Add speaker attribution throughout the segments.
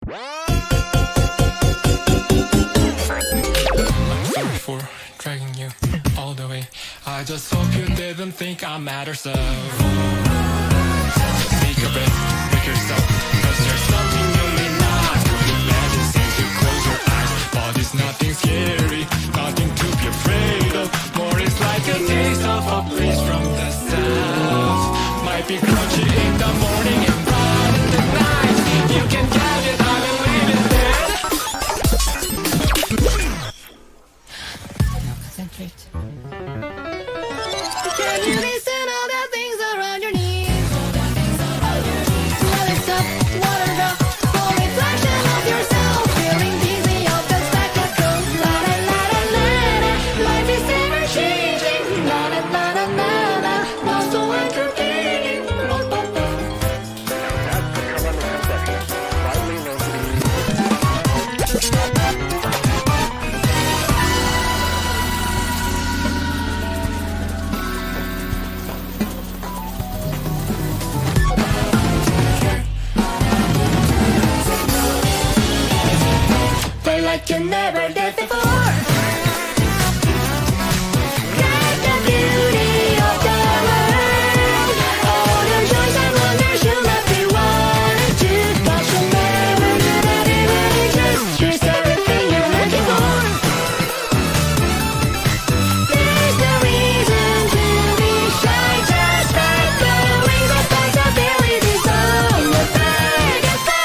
Speaker 1: Sorry for dragging you all the way. I just hope you didn't think I matter so. Take a breath, break yourself, cause there's something you may not could imagine since you close your eyes. But it's nothing scary, nothing to be afraid of. More it's like a taste of a breeze from the south. Might be crunchy in the morning and bright in the night. You can get it, I believe in it. Now concentrate.
Speaker 2: Can you listen all the things around your knees? Let it stop, water drop, for reflection of yourself. Feeling dizzy of the stack that goes la la la la la la. Life is ever changing, la la la la la la. Not so entertaining. Play like you never did before. Get the beauty of the world. All the joys and wonders you'll not be wanting to. But you'll never get anybody just. Here's everything you're looking for. There's no reason to be shy. Just like the wings of possibilities on your back and fly.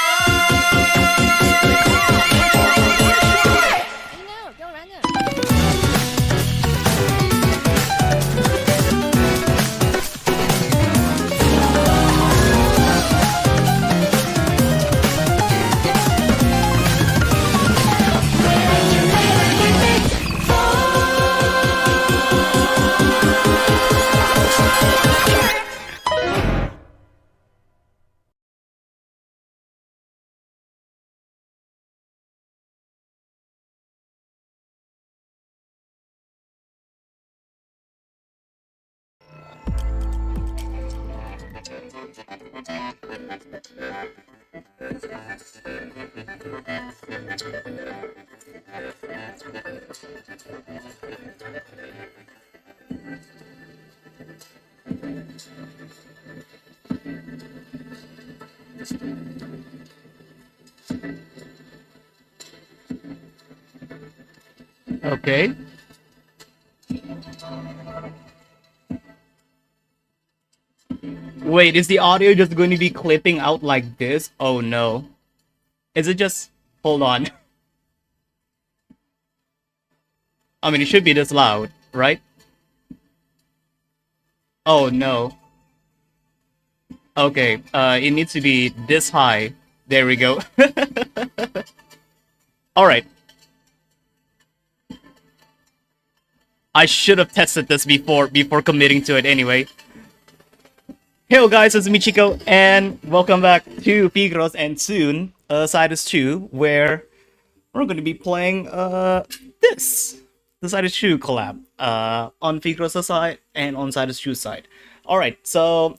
Speaker 3: Okay. Wait, is the audio just going to be clipping out like this? Oh no. Is it just... Hold on. I mean, it should be this loud, right? Oh no. Okay, it needs to be this high. There we go. Alright. I should have tested this before committing to it anyway. Hello guys, it's Michiko, and welcome back to Phigros and soon, Cytus 2, where we're going to be playing, this. The Cytus 2 collab, on Phigros' side and on Cytus 2's side. Alright, so,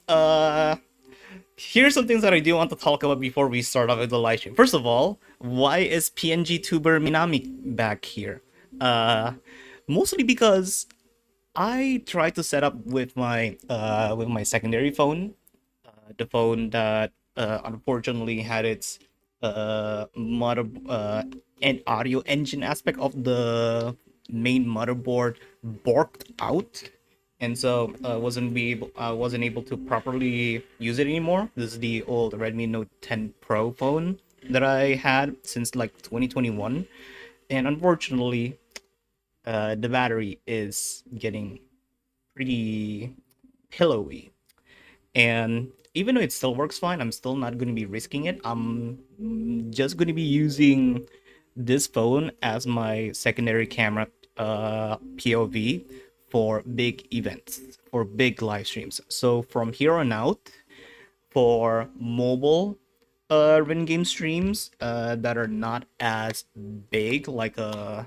Speaker 3: here's some things that I do want to talk about before we start off with the live stream. First of all, why is PNG tuber Minami back here? Mostly because I tried to set up with my secondary phone, the phone that unfortunately had its mother and audio engine aspect of the main motherboard borked out, and so I wasn't able to properly use it anymore. This is the old Redmi Note 10 Pro phone that I had since like 2021, and unfortunately the battery is getting pretty pillowy, and even though it still works fine, I'm still not going to be risking it. I'm just going to be using this phone as my secondary camera POV for big events, for big live streams. So from here on out, for mobile run game streams that are not as big, like a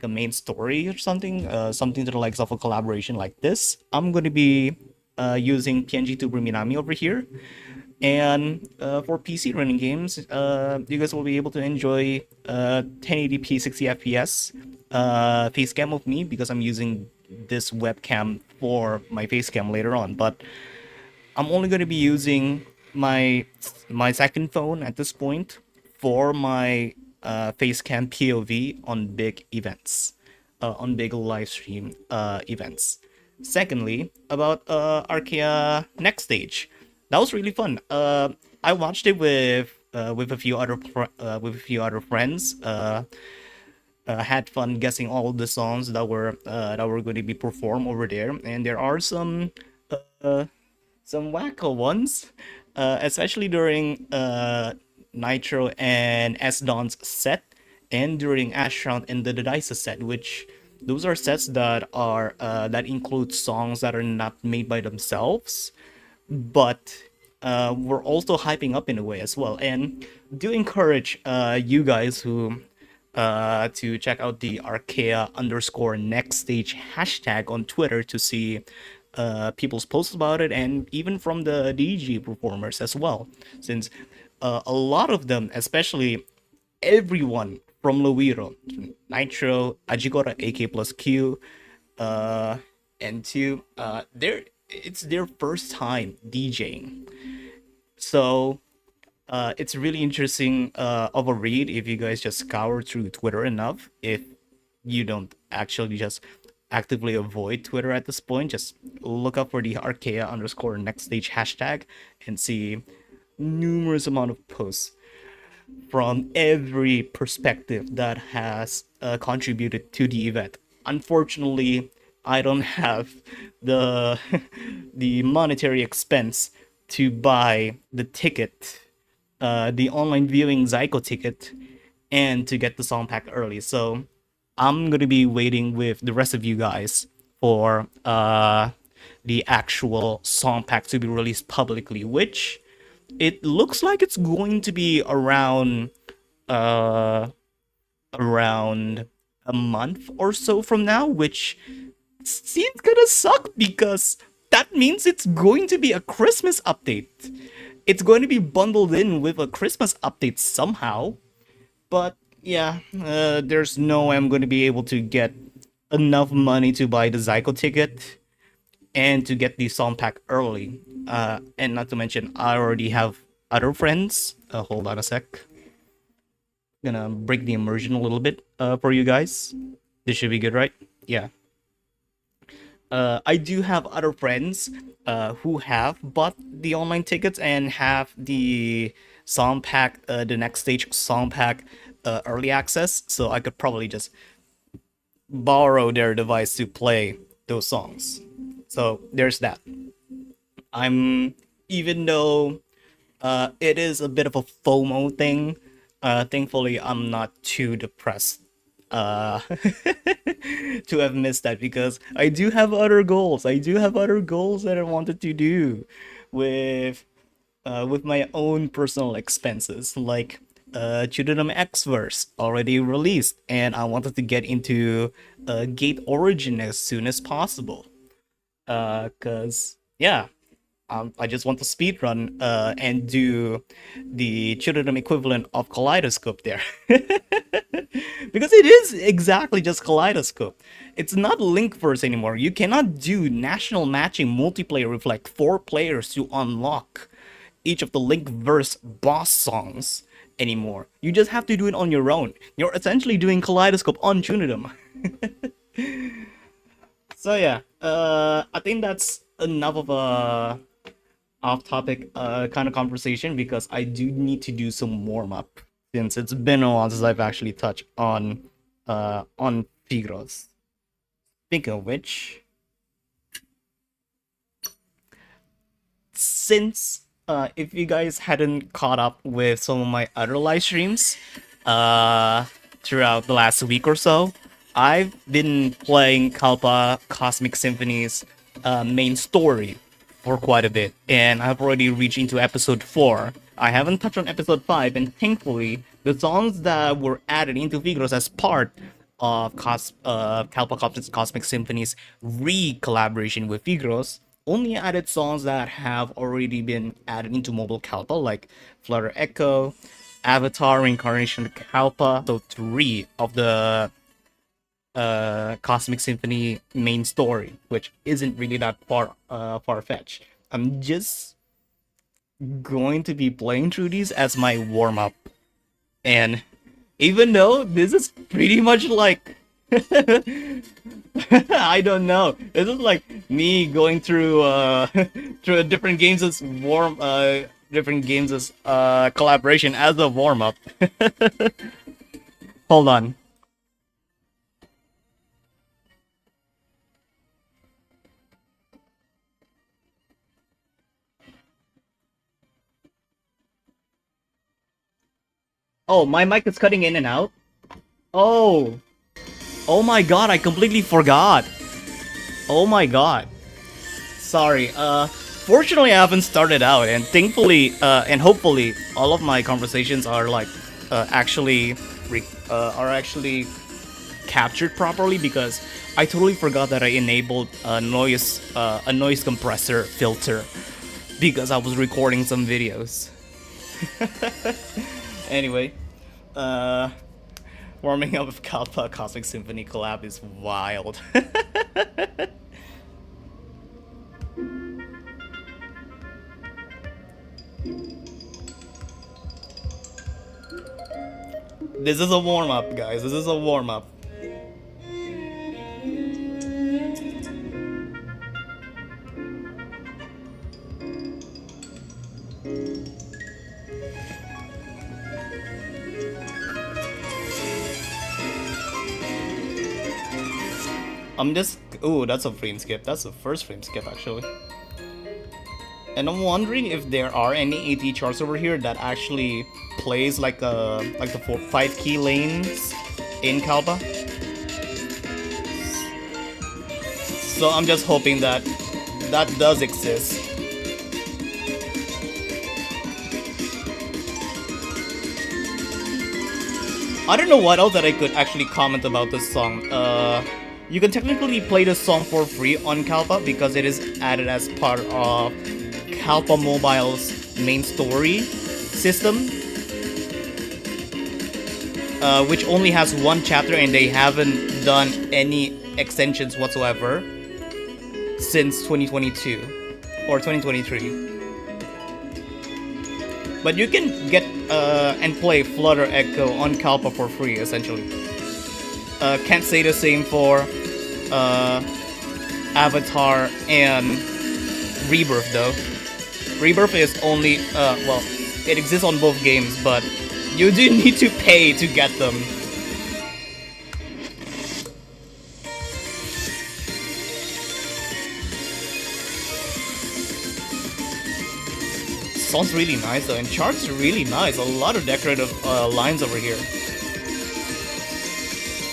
Speaker 3: main story or something, something to the likes of a collaboration like this, I'm going to be using PNG Tuber Minami over here. And for PC running games, you guys will be able to enjoy 1080p 60 FPS face cam of me because I'm using this webcam for my face cam later on. But I'm only going to be using my second phone at this point for my facecam POV on big events, on big live stream events. Secondly, about Archaea Next Stage, that was really fun. I watched it with a few other friends. Had fun guessing all the songs that were going to be performed over there, and there are uh, some wacko ones, especially during Nitro and S Don's set, and during Ashround and the Dice set, which those are sets that include songs that are not made by themselves, but we're also hyping up in a way as well. And do encourage you guys who to check out the Archaea underscore next stage hashtag on Twitter to see people's posts about it, and even from the DG performers as well, since a lot of them, especially everyone from Luiro, Nitro, Ajigora, AK plus Q, and two, it's their first time DJing. So it's really interesting of a read if you guys just scour through Twitter enough. If you don't actually just actively avoid Twitter at this point, just look up for the Archaea underscore next stage hashtag and see numerous amount of posts from every perspective that has contributed to the event. Unfortunately, I don't have the the monetary expense to buy the ticket, the online viewing Zyko ticket, and to get the song pack early. So I'm gonna be waiting with the rest of you guys for the actual song pack to be released publicly, which it looks like it's going to be uh around a month or so from now, which seems gonna suck because that means it's going to be a Christmas update. It's going to be bundled in with a Christmas update somehow. But yeah, there's no way I'm going to be able to get enough money to buy the Zyko ticket and to get the song pack early. And not to mention, I already have other friends. Hold on a sec. Gonna break the immersion a little bit for you guys. This should be good, right? Yeah. I do have other friends who have bought the online tickets and have the song pack, the next stage song pack early access, so I could probably just borrow their device to play those songs. So there's that. I'm even though it is a bit of a FOMO thing, thankfully I'm not too depressed to have missed that because I do have other goals. I do have other goals that I wanted to do with my own personal expenses, like Chudodom X-Verse already released, and I wanted to get into Gate Origin as soon as possible. Cause yeah, I just want to speedrun and do the Chudodom equivalent of Kaleidoscope there. Because it is exactly just Kaleidoscope. It's not Linkverse anymore. You cannot do national matching multiplayer with like 4 players to unlock each of the Linkverse boss songs anymore. You just have to do it on your own. You're essentially doing Kaleidoscope on Chudodom. So yeah, I think that's enough of a off-topic kind of conversation because I do need to do some warm-up since it's been a while since I've actually touched on Phigros. Speaking of which, since if you guys hadn't caught up with some of my other live streams throughout the last week or so, I've been playing Kalpa Cosmic Symphony's main story for quite a bit, and I've already reached into episode 4. I haven't touched on episode 5, and thankfully, the songs that were added into Phigros as part of Kalpa Cosmic Symphony's re-collaboration with Phigros only added songs that have already been added into mobile Kalpa, like Flutter Echo, Avatar, Reincarnation Kalpa. So 3 of the Cosmic Symphony main story, which isn't really that far-fetched. I'm just going to be playing through these as my warm-up. And even though this is pretty much like I don't know. This is like me going through through different games as collaboration as a warm-up. Hold on. Oh, my mic is cutting in and out. Oh. Oh my god, I completely forgot. Oh my god. Sorry. Fortunately I haven't started out, and thankfully and hopefully all of my conversations are like actually captured properly, because I totally forgot that I enabled a noise compressor filter because I was recording some videos. Anyway, warming up with Kalpa Cosmic Symphony collab is wild. This is a warm-up, guys. This is a warm-up. I'm just... Ooh, that's a frame skip. That's the first frame skip, actually. And I'm wondering if there are any AT charts over here that actually plays like the 5 key lanes in Kalpa. So I'm just hoping that that does exist. I don't know what else that I could actually comment about this song. You can technically play this song for free on Kalpa because it is added as part of Kalpa Mobile's main story system, which only has 1 chapter, and they haven't done any extensions whatsoever since 2022 or 2023. But you can get and play Flutter Echo on Kalpa for free, essentially. Can't say the same for Avatar and Rebirth, though. Rebirth is only, well, it exists on both games, but you do need to pay to get them. Sounds really nice though, and charts are really nice. A lot of decorative lines over here.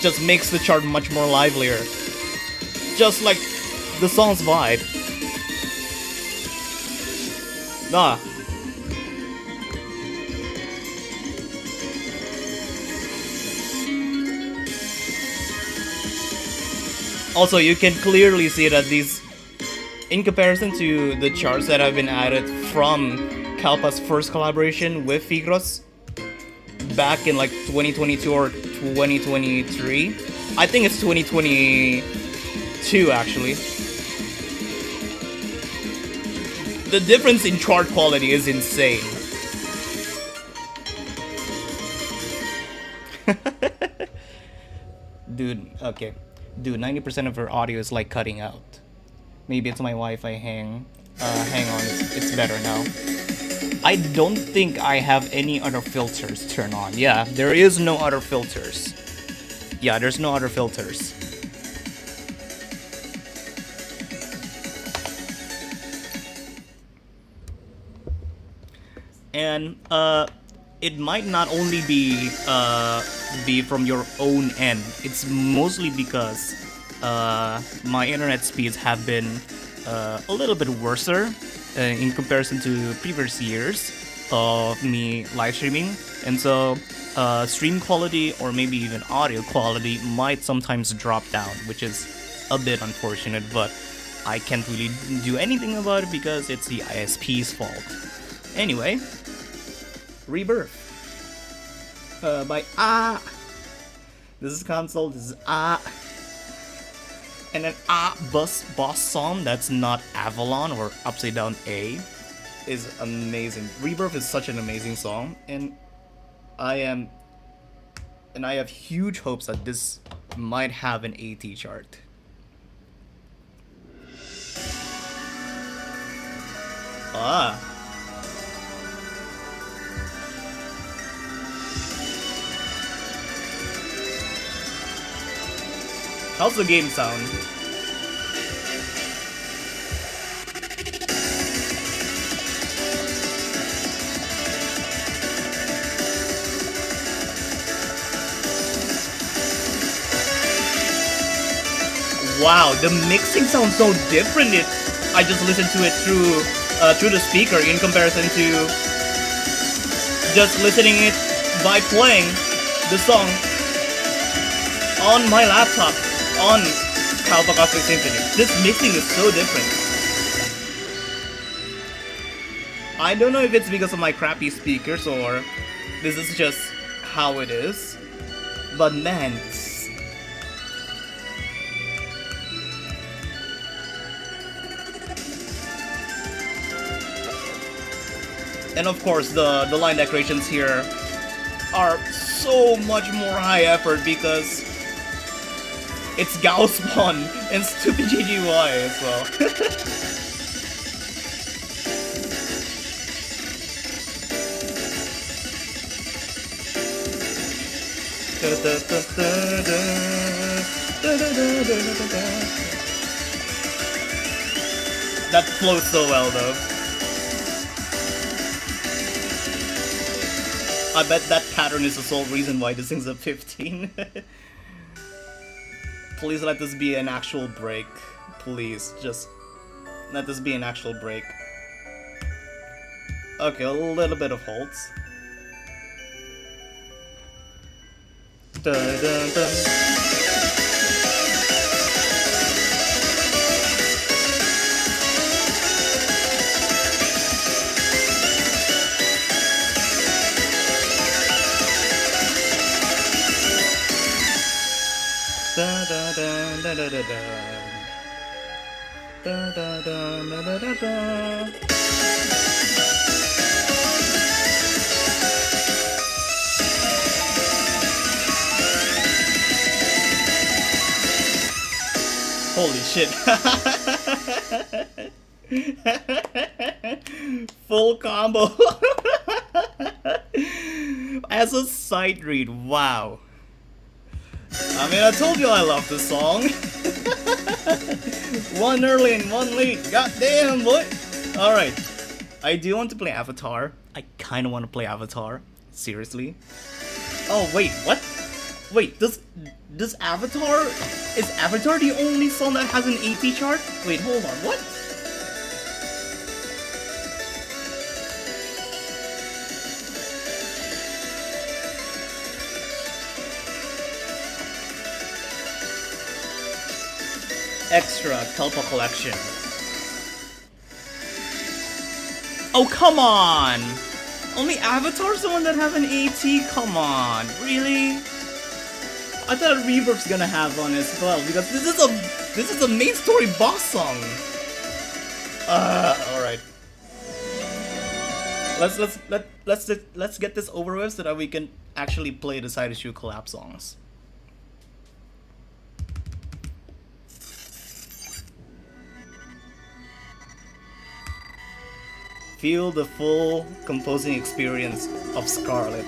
Speaker 3: Just makes the chart much more livelier. Just like the song's vibe. Nah. Also, you can clearly see that these, in comparison to the charts that have been added from Kalpa's first collaboration with Phigros back in like 2022 or 2023. I think it's 2022 actually. The difference in chart quality is insane. Dude, okay. Dude, 90% of her audio is like cutting out. Maybe it's my Wi-Fi hang on, it's better now. I don't think I have any other filters turned on. Yeah, there is no other filters. Yeah, there's no other filters. And it might not only be from your own end. It's mostly because my internet speeds have been a little bit worser in comparison to previous years of me live streaming, and so stream quality or maybe even audio quality might sometimes drop down, which is a bit unfortunate. But I can't really do anything about it because it's the ISP's fault. Anyway, Rebirth by This is console. This is and then boss song that's not Avalon or Upside Down A is amazing. Rebirth is such an amazing song, and I have huge hopes that this might have an AT chart. How's the game sound? Wow, the mixing sounds so different. I just listened to it through the speaker in comparison to just listening it by playing the song on my laptop on Kalpa Cosmic Symphony. This mixing is so different. I don't know if it's because of my crappy speakers or this is just how it is, but man, and of course the line decorations here are so much more high effort because it's Gausspawn and stupid GGY as well. That flows so well though. I bet that pattern is the sole reason why this thing's a 15. Please let this be an actual break. Please, just let this be an actual break. Okay, a little bit of holds. Dun, dun, dun. Da da da da da da da da da da da da. Holy shit. Full combo. As a sight read, wow. I mean, I told you I love this song. One early and one late. Goddamn, boy. Alright. I do want to play Avatar. I kind of want to play Avatar. Seriously. Oh, wait, what? Wait, does Avatar... Is Avatar the only song that has an AT chart? Wait, hold on, what? Extra Kalpa collection. Oh, come on! Only Avatar's the one that have an AT? Come on, really? I thought Rebirth's gonna have one as well because this is a main story boss song. Alright. Let's get this over with so that we can actually play the side issue collab songs. Feel the full composing experience of Scarlet.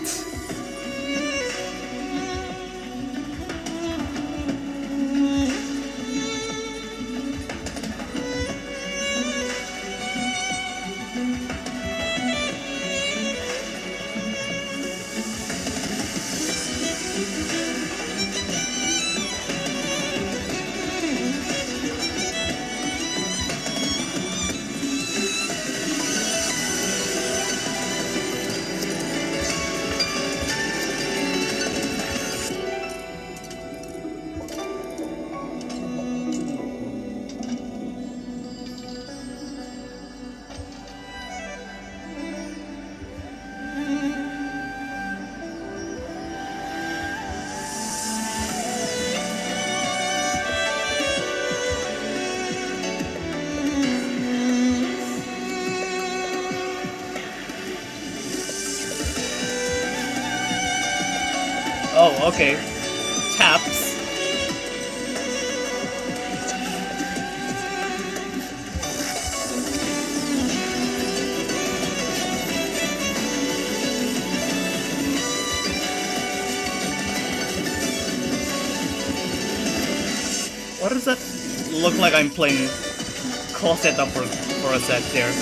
Speaker 3: Oh, okay. Taps. What does that look like? I'm playing call setup for a set there.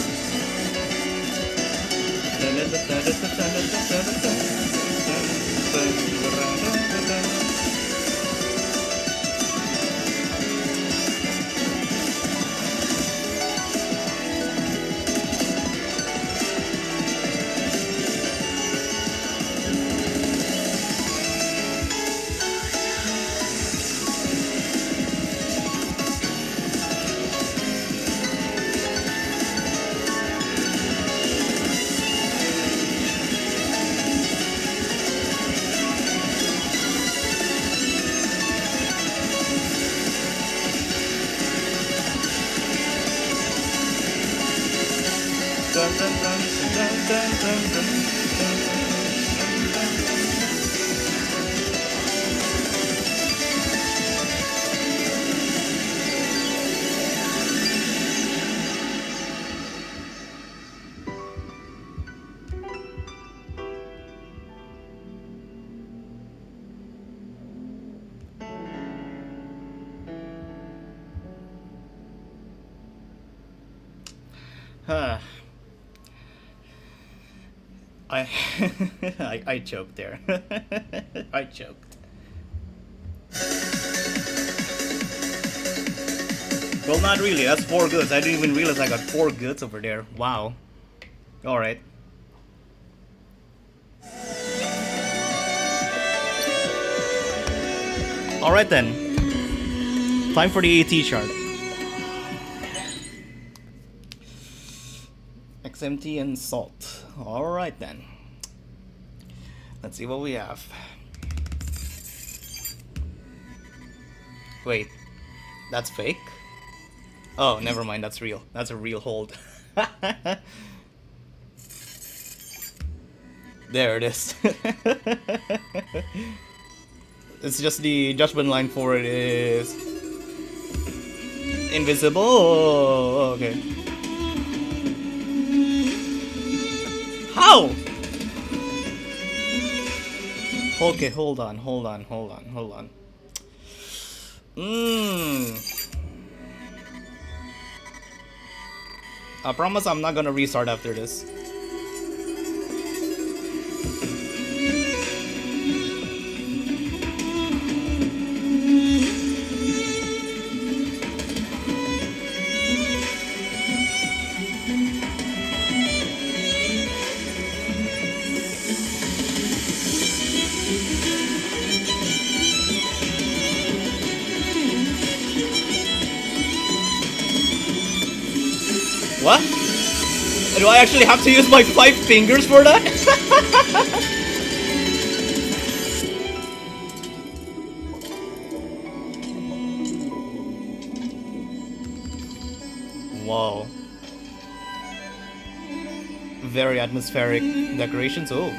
Speaker 3: Huh. I choked there. I choked. Well, not really. That's 4 goods. I didn't even realize I got 4 goods over there. Wow. Alright. Alright then. Time for the AT chart. XMT and salt. Alright then. Let's see what we have. Wait. That's fake? Oh, never mind. That's real. That's a real hold. There it is. It's just the judgment line for it is invisible. Oh, okay. How? Okay, hold on. I promise I'm not gonna restart after this. What? Do I actually have to use my 5 fingers for that? Wow. Very atmospheric decorations. Oh.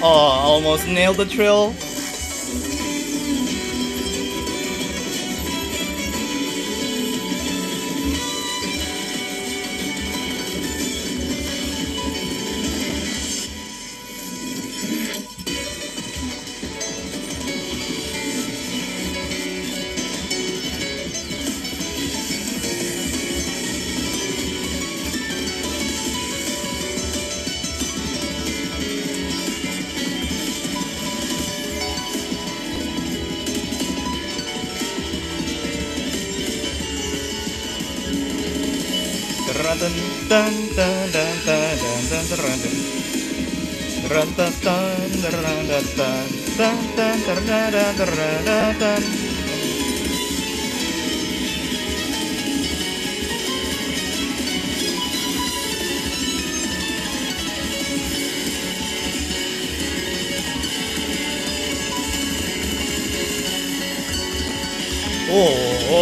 Speaker 3: Oh, almost nailed the trill.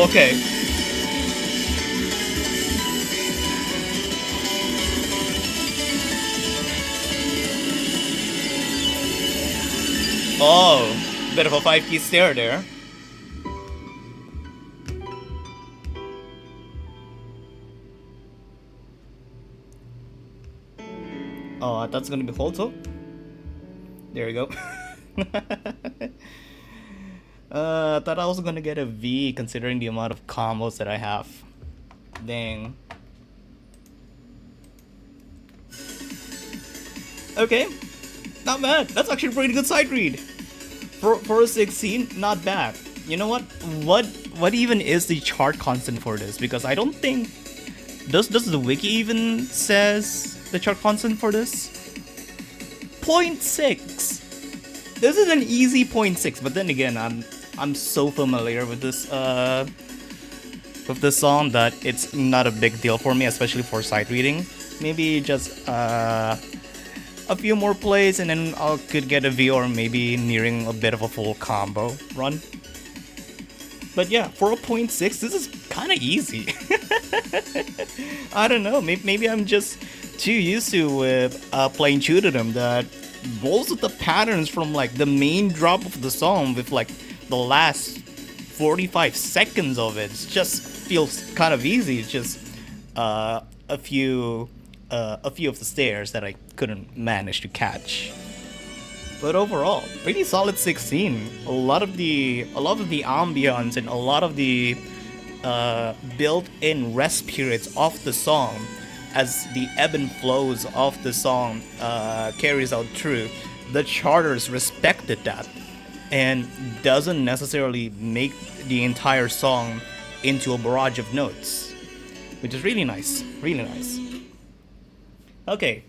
Speaker 3: okay. Oh, bit of a 5-key stare there. Oh, that's gonna be photo. There you go. Thought I was gonna get a V considering the amount of combos that I have. Dang. Okay, not bad. That's actually a pretty good sight read. For a 16, not bad. You know what? What even is the chart constant for this? Because I don't think does the wiki even says the chart constant for this? 0.6. This is an easy 0.6, but then again, I'm so familiar with this song that it's not a big deal for me, especially for sight reading. Maybe just a few more plays and then I could get a V, or maybe nearing a bit of a full combo run. But yeah, for a 0.6, this is kind of easy. I don't know, maybe I'm just too used to playing true to them that most of the patterns from like the main drop of the song with like the last 45 seconds of it just feels kind of easy. It's just a few of the stairs that I couldn't manage to catch. But overall, pretty solid 16. A lot of the ambience and a lot of the built-in rest periods of the song, as the ebb and flows of the song carries out through. The charters respected that and doesn't necessarily make the entire song into a barrage of notes, which is really nice, really nice. Okay,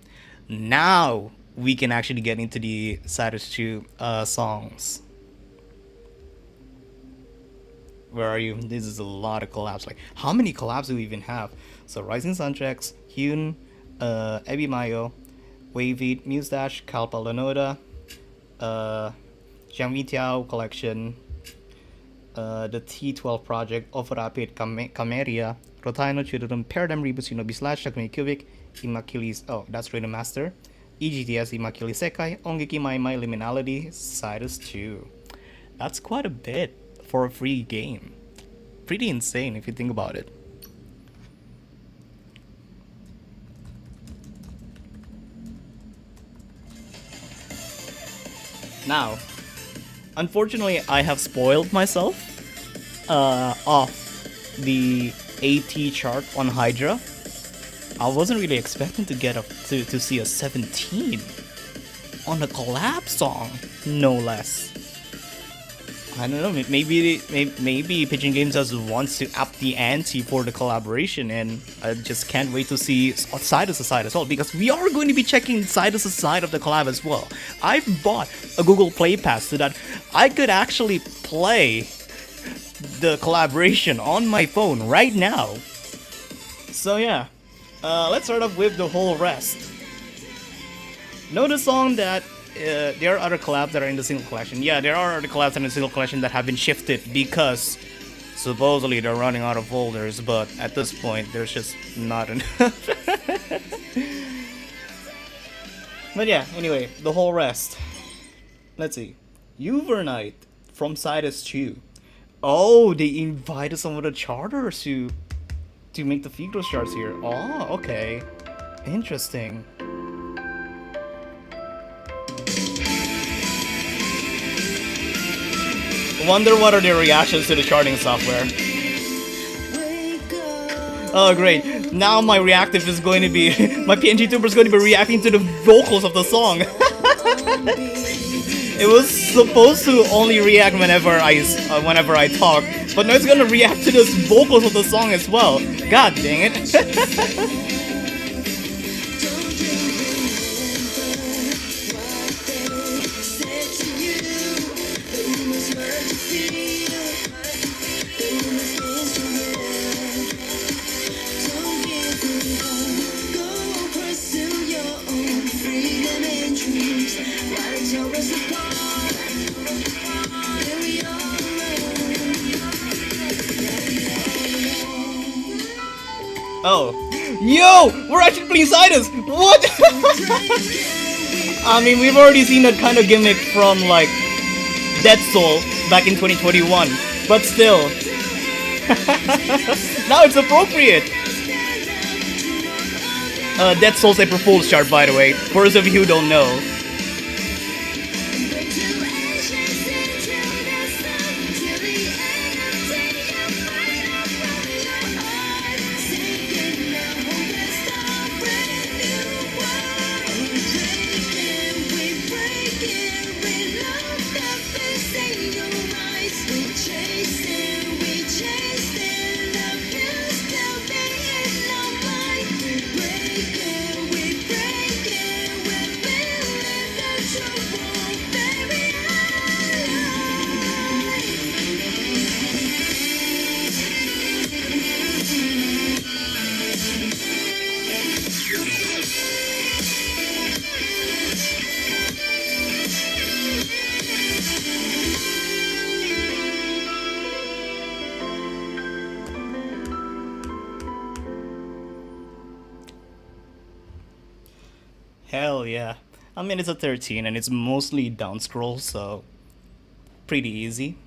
Speaker 3: now we can actually get into the Cytus 2 songs. Where are you? This is a lot of collabs. Like, how many collabs do we even have? So, Rising Suntracks, Hyun, Ebi Mayo, Wavy, Mustache, Kalpa Lanoda, Jiang Tiao Collection, the T12 Project, Overrapid Cameria, Rotaino Children, Paradigm Rebus Shinobi Slash, Takumi Cubic, Immaculis, oh, that's Rhythm Master, EGTS Immaculate Sekai, Ongeki Mai Mai Liminality, Cytus 2. That's quite a bit for a free game. Pretty insane if you think about it. Now, unfortunately, I have spoiled myself off the AT chart on Hydra. I wasn't really expecting to get to see a 17 on a collab song, no less. I don't know, maybe Pigeon Games just wants to up the ante for the collaboration, and I just can't wait to see Cytus' side as well, because we are going to be checking Cytus' side of the collab as well. I've bought a Google Play Pass so that I could actually play the collaboration on my phone right now. So yeah, let's start off with the whole rest. Note a song that there are other collabs that are in the single collection. Yeah, there are other collabs in the single collection that have been shifted because supposedly they're running out of folders, but at this point there's just not enough. But yeah, anyway, the whole rest. Let's see. Overnight from Cytus 2. Oh, they invited some of the charters to make the Phigros charts here. Oh, okay. Interesting. Wonder what are their reactions to the charting software. Oh great, now my reactive is going to be, my PNG tuber is going to be reacting to the vocals of the song. It was supposed to only react whenever I talk, but now it's going to react to the vocals of the song as well. God dang it. Oh. Yo! We're actually playing Cytus! What? I mean, we've already seen that kind of gimmick from, like, Dead Soul back in 2021. But still. Now it's appropriate! Dead Soul's April Fool's chart, by the way, for those of you who don't know. Hell yeah. I mean, it's a 13 and it's mostly down scroll, so pretty easy.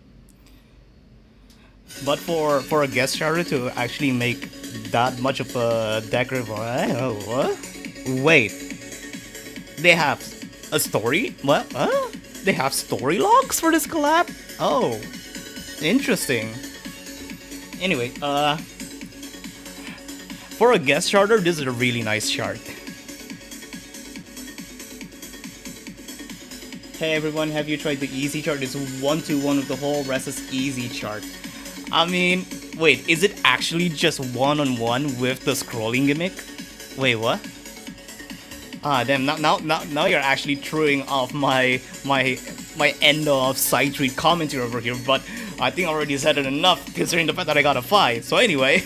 Speaker 3: But for a guest starter to actually make that much of a deck rival, what? Wait, they have a story? What? They have story logs for this collab? Oh, interesting. Anyway, for a guest starter, this is a really nice chart. Hey everyone, have you tried the easy chart? It's 1-to-1 with the whole rest is easy chart. I mean, wait, is it actually just one-on-one with the scrolling gimmick? Wait, what? Ah, damn! Now you're actually throwing off my end of side treat commentary over here. But I think I already said it enough, considering the fact that I got a 5. So anyway,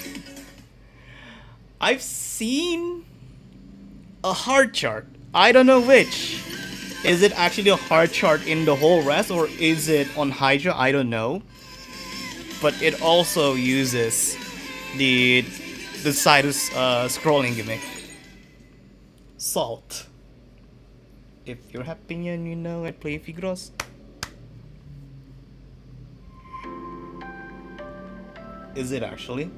Speaker 3: I've seen a hard chart. I don't know which. Is it actually a hard chart in the whole rest, or is it on Hydra? I don't know. But it also uses the Cytus scrolling gimmick. Salt. If you're happy and you know I play Phigros. Is it actually?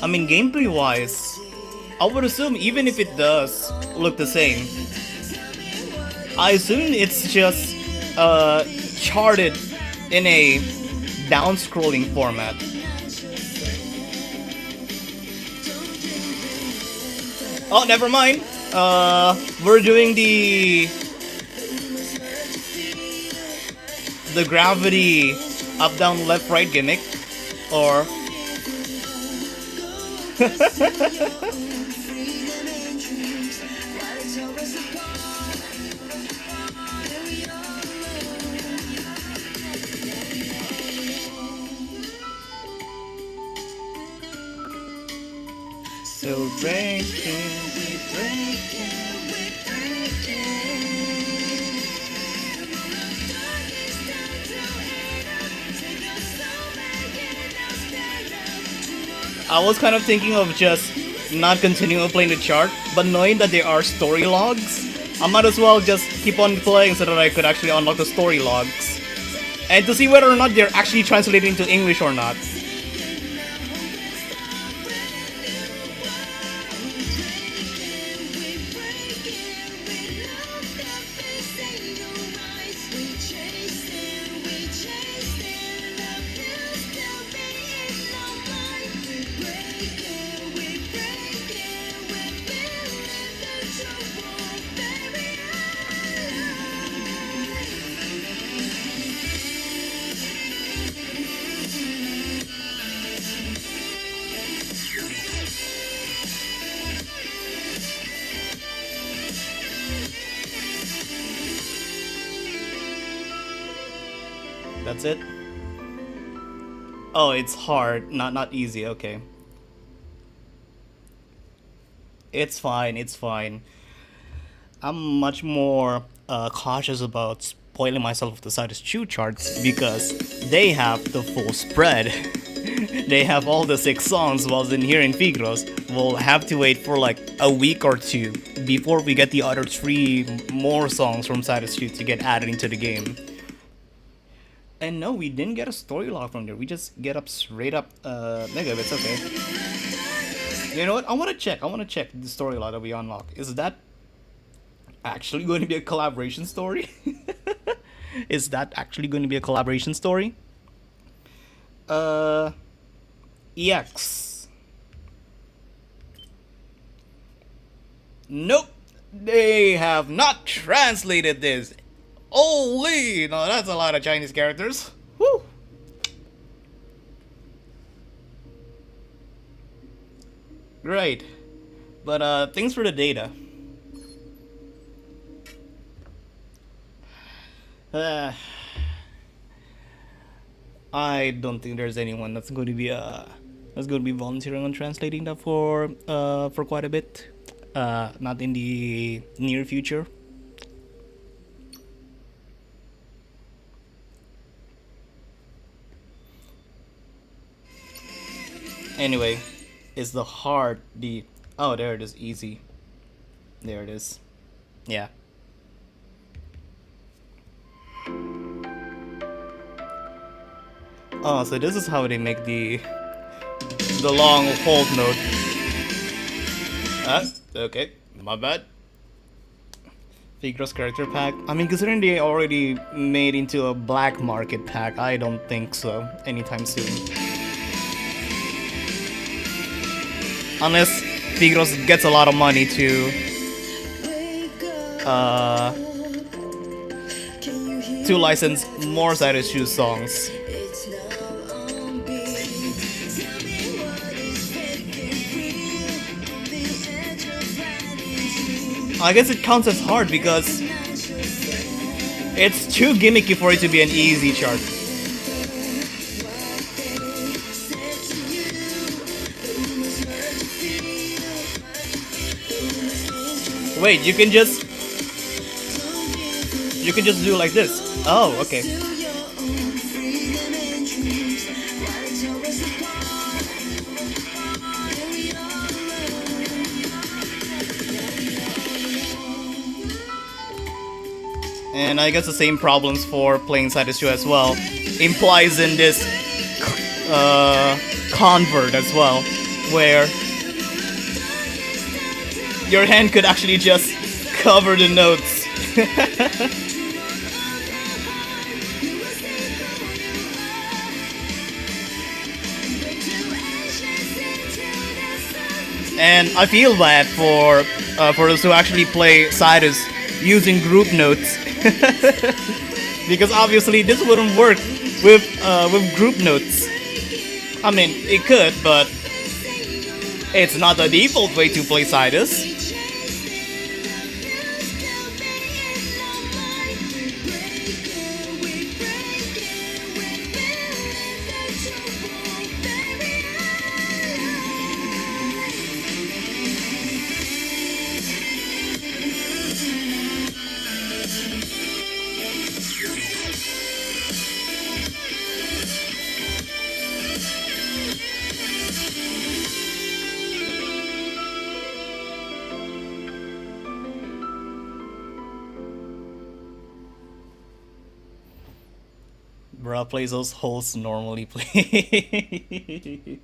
Speaker 3: I mean, gameplay wise, I would assume even if it does look the same, I assume it's just charted in a down scrolling format. Oh, never mind. We're doing the gravity up, down, left, right gimmick, or so breaking. I was kind of thinking of just not continuing playing the chart, but knowing that there are story logs, I might as well just keep on playing so that I could actually unlock the story logs. And to see whether or not they're actually translated into English or not. That's it? Oh, it's hard, not easy, okay. It's fine. It's fine. I'm much more cautious about spoiling myself with the Cytus Chew charts because they have the full spread. They have all the 6 songs, whilst in here in Phigros, we'll have to wait for like a week or two before we get the other 3 more songs from Cytus Chew to get added into the game. And no, we didn't get a story log from there. We just get up straight up megabits. Okay. You know what? I want to check. The story log that we unlock. Is that actually going to be a collaboration story? Is that actually going to be a collaboration story? EX. Nope. They have not translated this. Holy! No, that's a lot of Chinese characters. Woo! Great. But thanks for the data. I don't think there's anyone that's going to be volunteering on translating that for quite a bit. Not in the near future. Anyway, is the hard the oh, there it is, easy. There it is. Yeah. Oh, so this is how they make the long hold note. Okay, my bad. Phigros character pack. I mean, considering they already made into a black market pack, I don't think so anytime soon. Unless Phigros gets a lot of money to license more Cytus Chew songs. I guess it counts as hard because it's too gimmicky for it to be an easy chart. Wait, you can just do like this. Oh, okay. And I guess the same problems for playing Cytus Chew as well implies in this convert as well, where your hand could actually just cover the notes. And I feel bad for those who actually play Cytus using group notes. Because obviously this wouldn't work with group notes. I mean, it could, but it's not the default way to play Cytus. Bruh plays those holes normally, please.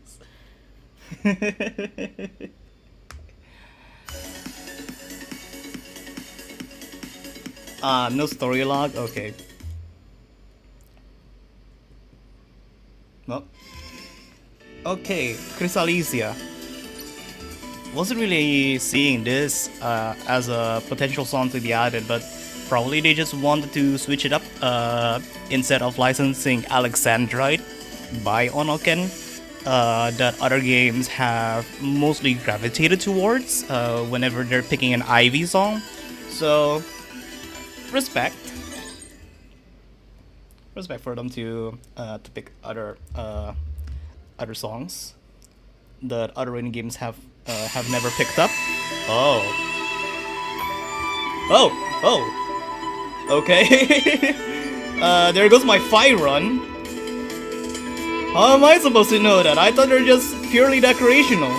Speaker 3: No story log? Okay. Well. Okay, Chrysalicia. Wasn't really seeing this as a potential song to be added, but probably they just wanted to switch it up instead of licensing Alexandrite by Onoken that other games have mostly gravitated towards whenever they're picking an Ivy song. So, respect for them to pick other songs that other indie games have have never picked up. Oh. Oh! Oh! Okay. There goes my fire run. How am I supposed to know that? I thought they're just purely decorational.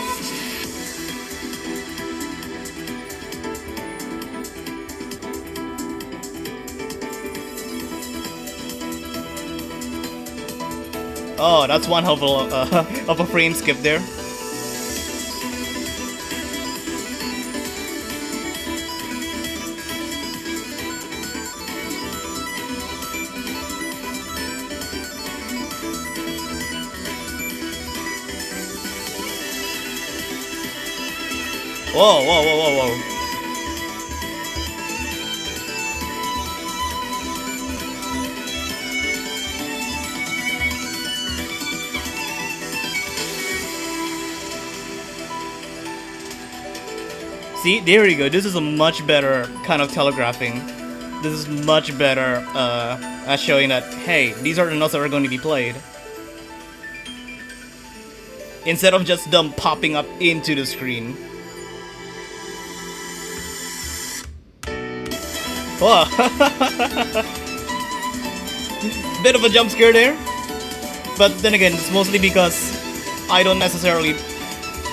Speaker 3: Oh, that's one of a frame skip there. Whoa, whoa, whoa, whoa, whoa. See, there you go. This is a much better kind of telegraphing. This is much better at showing that, hey, these are the notes that are going to be played. Instead of just them popping up into the screen. Whoa. Bit of a jump scare there. But then again, it's mostly because I don't necessarily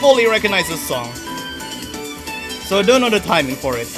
Speaker 3: fully recognize this song. So I don't know the timing for it.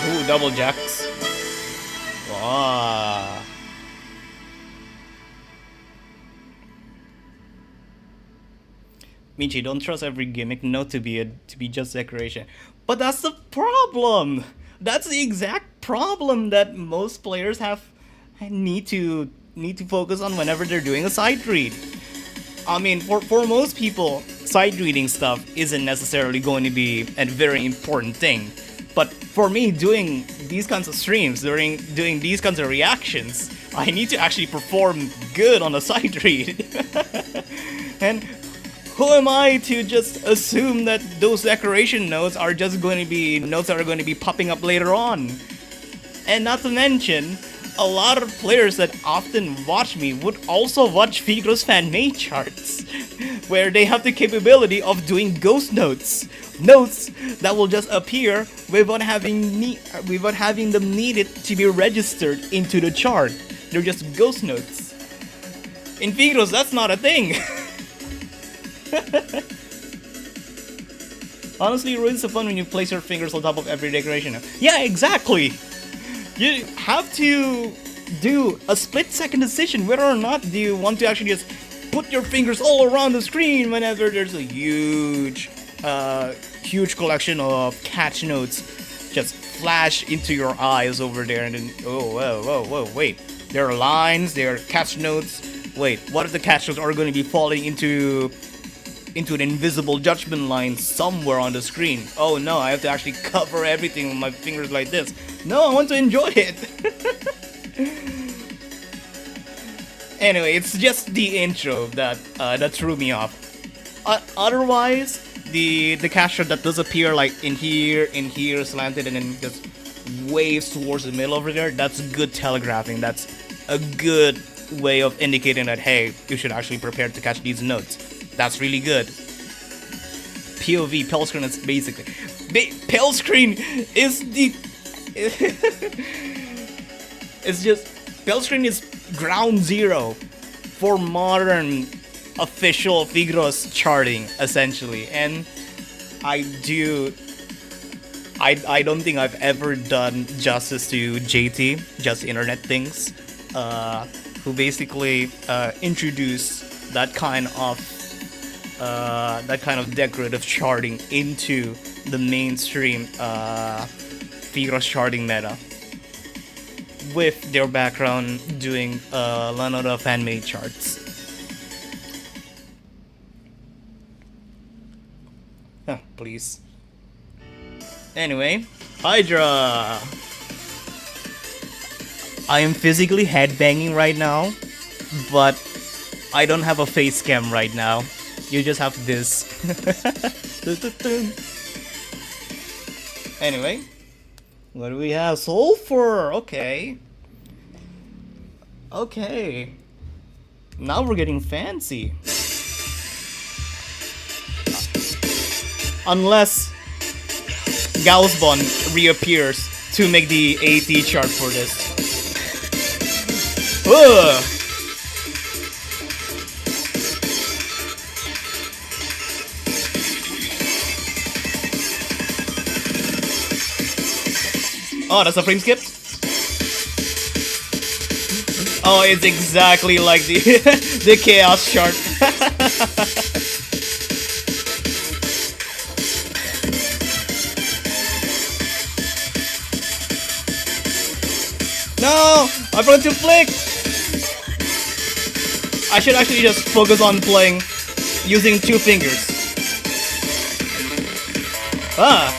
Speaker 3: Ooh, double jacks. Wow. Michi, don't trust every gimmick note to be just decoration. But that's the problem. That's the exact problem that most players need to focus on whenever they're doing a sight read. I mean, for most people, sight reading stuff isn't necessarily going to be a very important thing. But for me, doing these kinds of streams, doing these kinds of reactions, I need to actually perform good on a sight read. And who am I to just assume that those decoration notes are just going to be notes that are going to be popping up later on? And not to mention, a lot of players that often watch me would also watch Phigros fan-made charts, where they have the capability of doing ghost notes. Notes that will just appear without having them needed to be registered into the chart. They're just ghost notes. In Phigros, that's not a thing. Honestly, it ruins the fun when you place your fingers on top of every decoration. Yeah, exactly. You have to do a split-second decision whether or not do you want to actually just put your fingers all around the screen whenever there's a huge collection of catch notes just flash into your eyes over there, and then whoa, wait, there are lines, there are catch notes. Wait, what if the catch notes are going to be falling into an invisible judgment line somewhere on the screen? Oh no, I have to actually cover everything with my fingers like this. No, I want to enjoy it. Anyway, it's just the intro that threw me off. Otherwise, the catch shot that does appear like in here, slanted, and then just waves towards the middle over there, that's good telegraphing. That's a good way of indicating that, hey, you should actually prepare to catch these notes. That's really good. POV, Pell Screen is basically... Pell Screen is the... It's just... Pell Screen is ground zero for modern official Phigros charting, essentially. And I don't think I've ever done justice to JT, Just Internet Things, who basically introduced that kind of decorative charting into the mainstream Phigros charting meta, with their background doing Lanoda fan-made charts. please. Anyway, Hydra. I am physically headbanging right now, but I don't have a face cam right now. You just have this. Anyway, what do we have? Sulfur. Okay. Okay. Now we're getting fancy. Unless Gaussbon reappears to make the AT chart for this. Ugh. Oh, that's a frame skip? Oh, it's exactly like the the chaos chart. No! I forgot to flick! I should actually just focus on playing using 2 fingers. Ah!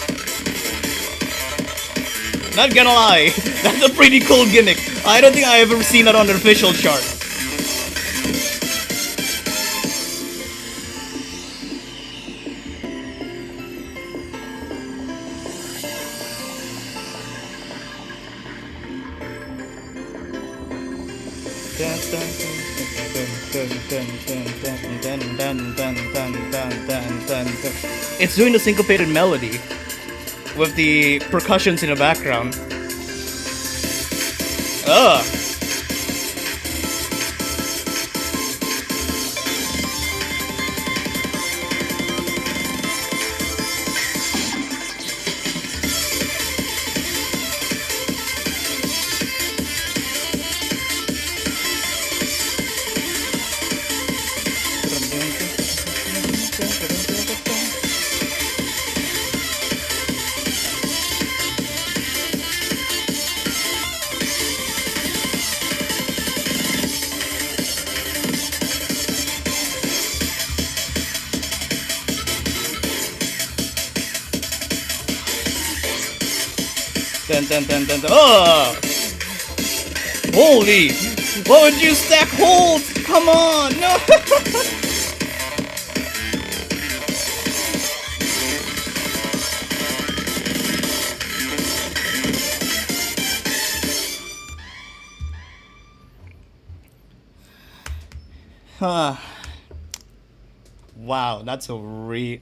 Speaker 3: Not gonna lie, that's a pretty cool gimmick. I don't think I've ever seen that on the official chart. It's doing the syncopated melody with the percussions in the background. Ugh. Oh! Holy! What would you stack holds? Come on! No! Wow, that's a really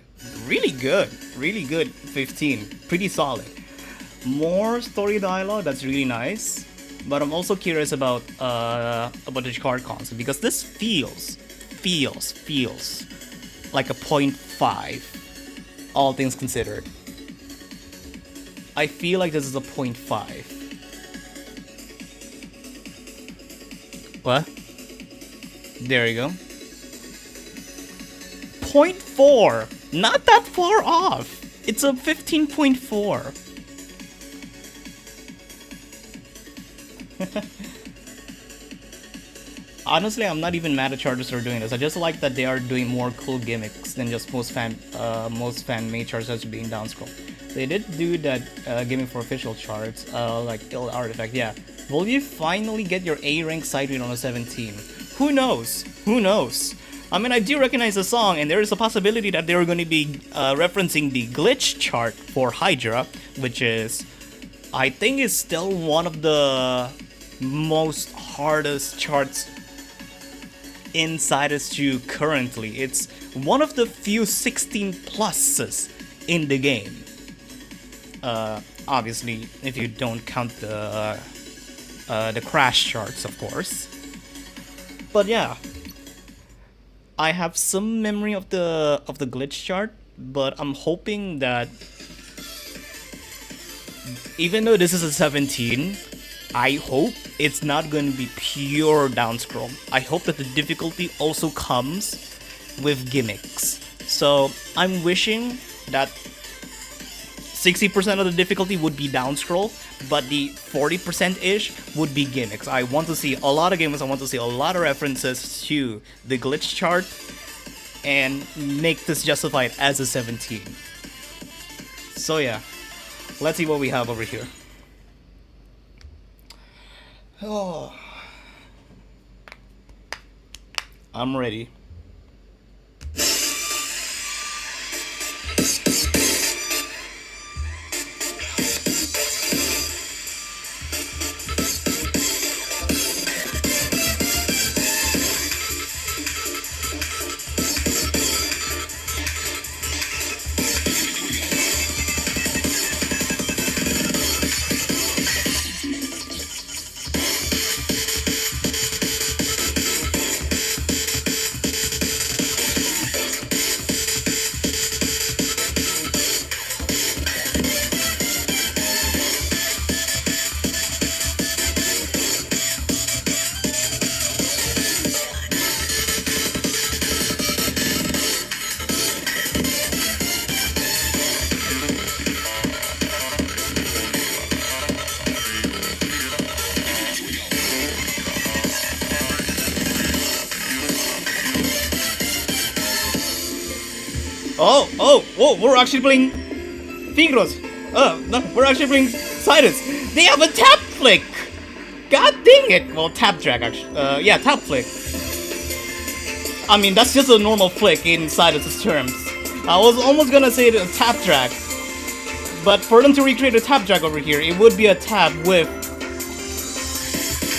Speaker 3: good 15. Pretty solid. More story dialogue, that's really nice. But I'm also curious about the card concept, because this feels like a 0.5, all things considered. I feel like this is a 0.5. What? There you go. 0.4! Not that far off! It's a 15.4. Honestly, I'm not even mad at Charters for doing this. I just like that they are doing more cool gimmicks than just most fan-made Charters being downscroll. They did do that gimmick for official charts, like Ill Artifact. Yeah, will you finally get your A rank side read on a 17? Who knows? Who knows? I mean, I do recognize the song, and there is a possibility that they're going to be referencing the glitch chart for Hydra, which is, I think, is still one of the most hardest charts in Cytus 2 currently. It's one of the few 16 pluses in the game. Obviously, if you don't count the crash charts, of course. But yeah, I have some memory of the glitch chart, but I'm hoping that even though this is a 17, I hope it's not going to be pure downscroll. I hope that the difficulty also comes with gimmicks. So I'm wishing that 60% of the difficulty would be downscroll, but the 40%-ish would be gimmicks. I want to see a lot of gimmicks, I want to see a lot of references to the glitch chart, and make this justified as a 17. So yeah, let's see what we have over here. Oh, I'm ready. Whoa, we're actually playing Phigros. No, we're actually playing Cytus. They have a tap flick! God dang it! Well, tap drag actually. Yeah, tap flick. I mean, that's just a normal flick in Cytus' terms. I was almost gonna say a tap drag. But for them to recreate a tap drag over here, it would be a tap with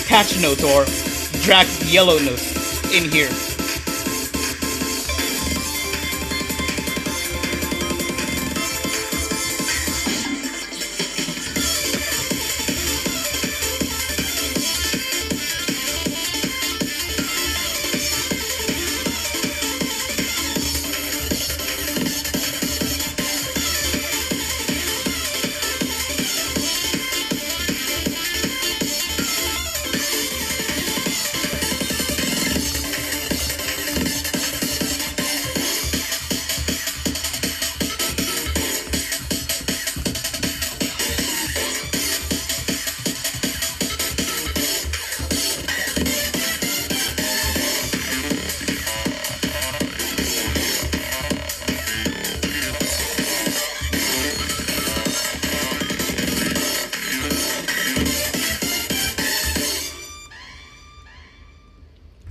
Speaker 3: catch notes or drag yellow notes in here.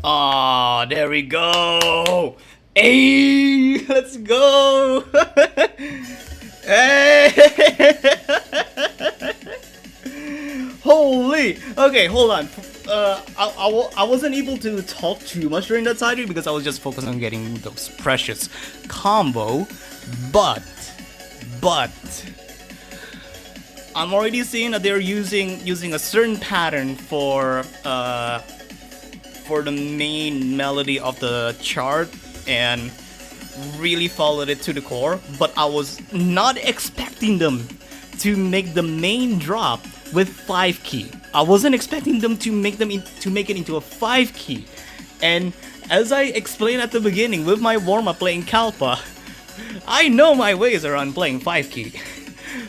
Speaker 3: Ah, there we go. Hey, let's go. Hey. Holy. Okay, hold on. I wasn't able to talk too much during that side because I was just focused on getting those precious combo. But I'm already seeing that they're using a certain pattern for the main melody of the chart and really followed it to the core, but I was not expecting them to make the main drop with 5 key. I wasn't expecting them to make it into a 5 key. And as I explained at the beginning with my warm-up playing Kalpa, I know my ways around playing 5 key.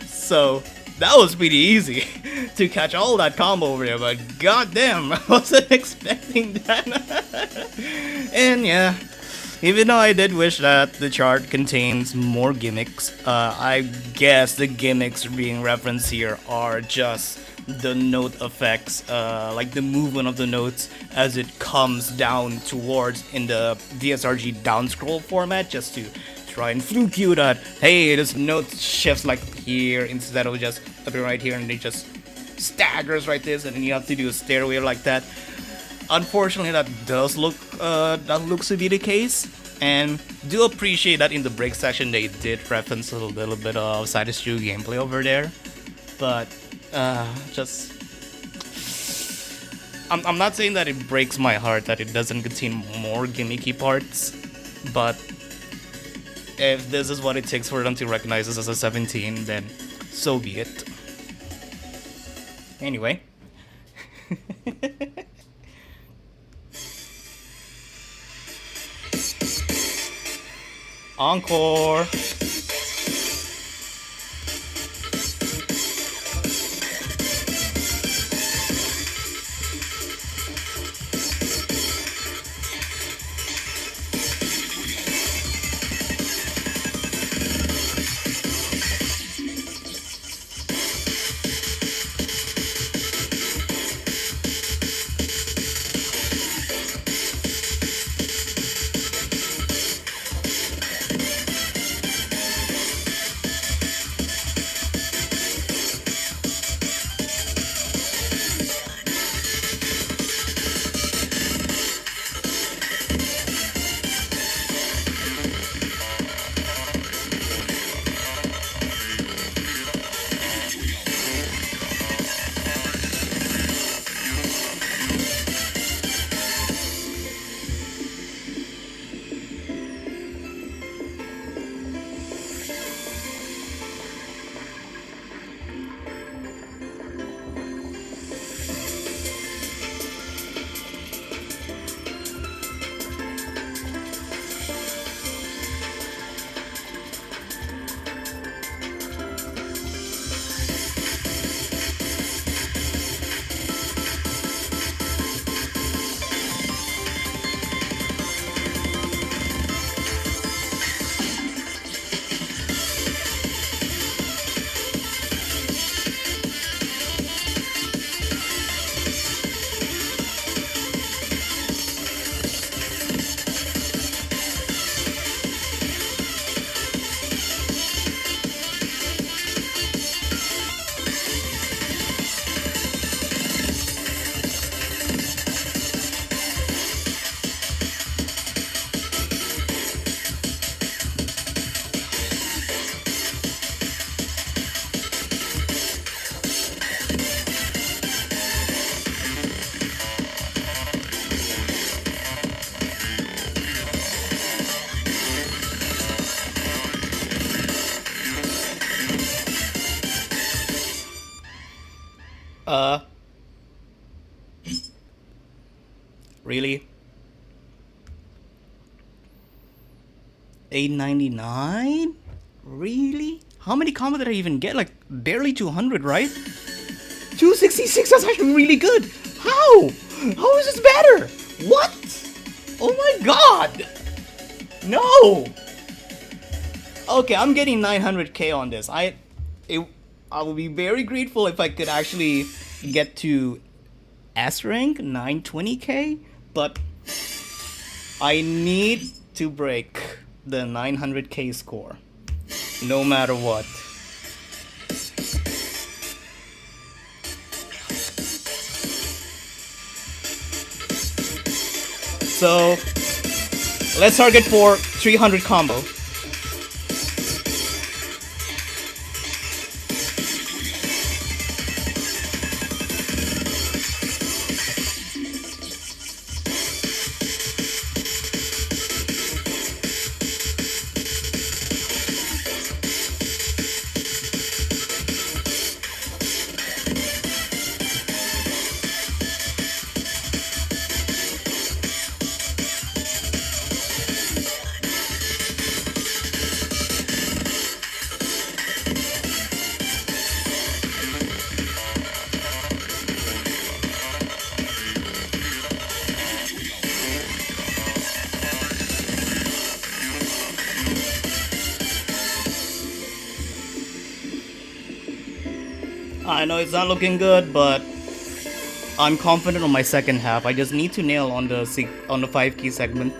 Speaker 3: So that was pretty easy to catch all that combo over there, but goddamn, I wasn't expecting that. And yeah, even though I did wish that the chart contains more gimmicks, I guess the gimmicks being referenced here are just the note effects, like the movement of the notes as it comes down towards in the DSRG down scroll format, just to try and fluke you that, hey, this note shifts like here instead of just appear right here, and it just staggers right this, and then you have to do a stairway like that. Unfortunately, that looks to be the case, and do appreciate that in the break section they did reference a little bit of Cytus 2 gameplay over there, but just I'm not saying that it breaks my heart that it doesn't contain more gimmicky parts, but if this is what it takes for them to recognize this as a 17, then so be it. Anyway. Encore! Uh, really? 899? Really? How many combo did I even get? Like barely 200, right? 266, that's actually really good. How? How is this better? What? Oh my god! No! Okay, I'm getting 900k on this. I will be very grateful if I could actually get to S rank 920k, but I need to break the 900k score no matter what. So let's target for 300 combo. I know it's not looking good, but I'm confident on my second half. I just need to nail on the 5 key segment.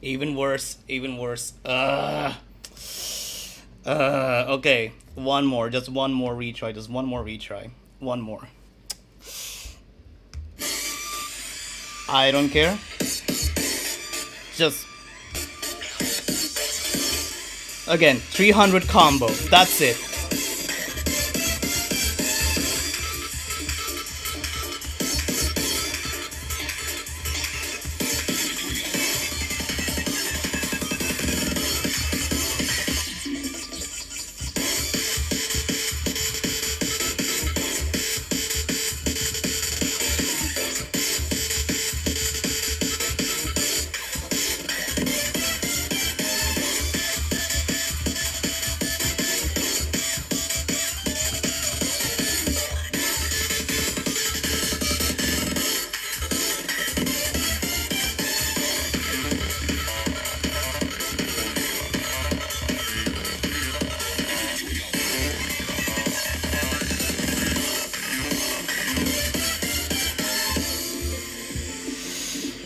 Speaker 3: Even worse, even worse. Okay, one more, just one more retry, just one more retry. One more. I don't care. Just again, 300 combo. That's it.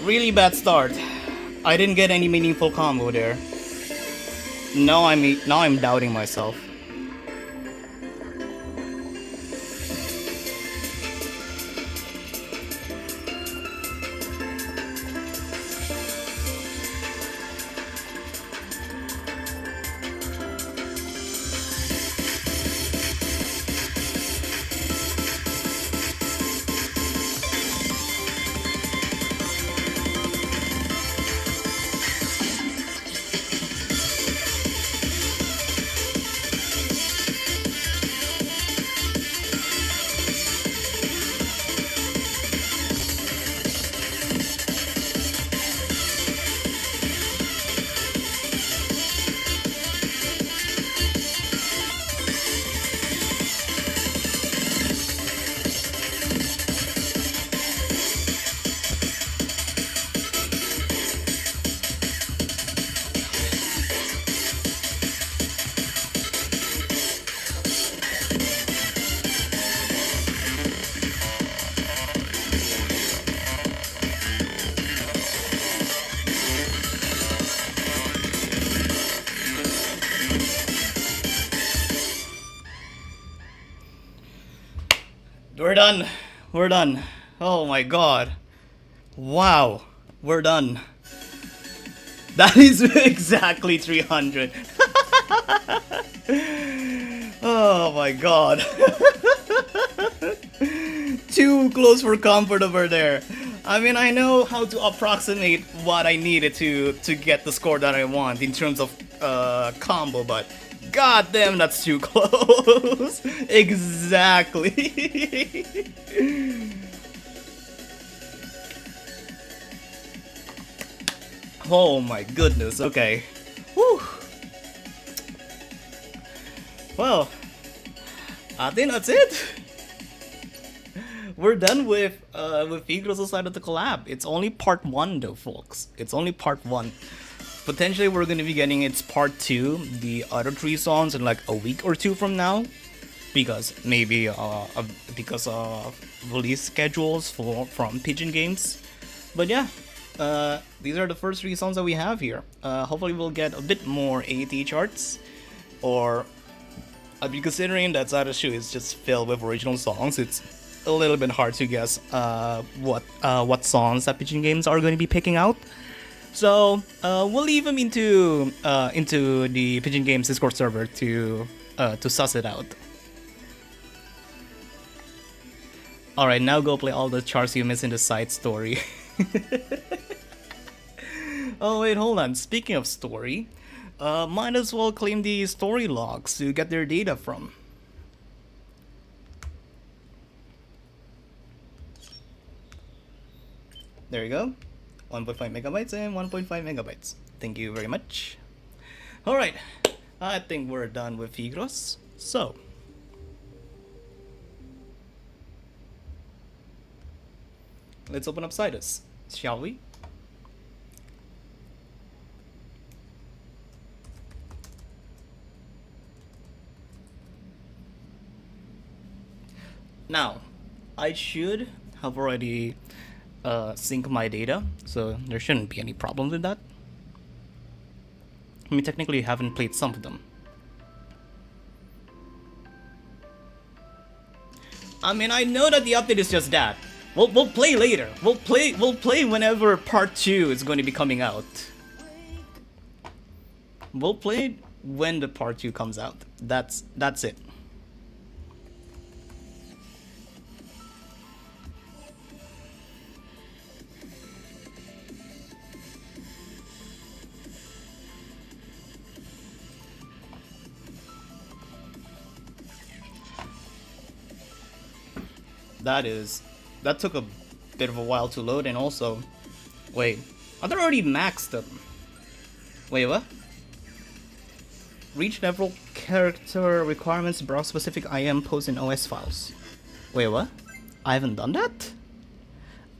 Speaker 3: Really bad start. I didn't get any meaningful combo there. Now I'm doubting myself. We're done. We're done. Oh my god. Wow. We're done. That is exactly 300. Oh my god. Too close for comfort over there. I mean, I know how to approximate what I needed to get the score that I want in terms of combo, but god damn, that's too close. Exactly. Oh my goodness, okay. Whew. Well, I think that's it. We're done with Phigros' side of the collab. It's only part 1 though, folks. It's only part 1. Potentially we're gonna be getting its part 2, the other 3 songs, in like a week or 2 from now. Because maybe because of release schedules from Pigeon Games. But yeah, these are the first 3 songs that we have here. Hopefully we'll get a bit more AT charts, or I'd be considering that Cytus shoe is just filled with original songs. It's a little bit hard to guess what songs that Pigeon Games are going to be picking out. So we'll leave them into the Pigeon Games Discord server to suss it out. Alright, now go play all the charts you missed in the side story. Oh wait, hold on. Speaking of story, might as well claim the story logs to get their data from. There you go. 1.5 megabytes and 1.5 megabytes. Thank you very much. Alright, I think we're done with Phigros. So, let's open up Cytus, shall we? Now, I should have already sync my data, so there shouldn't be any problem with that. I mean, technically I haven't played some of them. I mean, I know that the update is just that. We'll play later. We'll play whenever part 2 is going to be coming out. We'll play when the part 2 comes out. That's it. That took a bit of a while to load, and also, wait, are they already maxed them? Wait, what? Reach level character requirements, browse specific IM post in OS files. Wait, what? I haven't done that?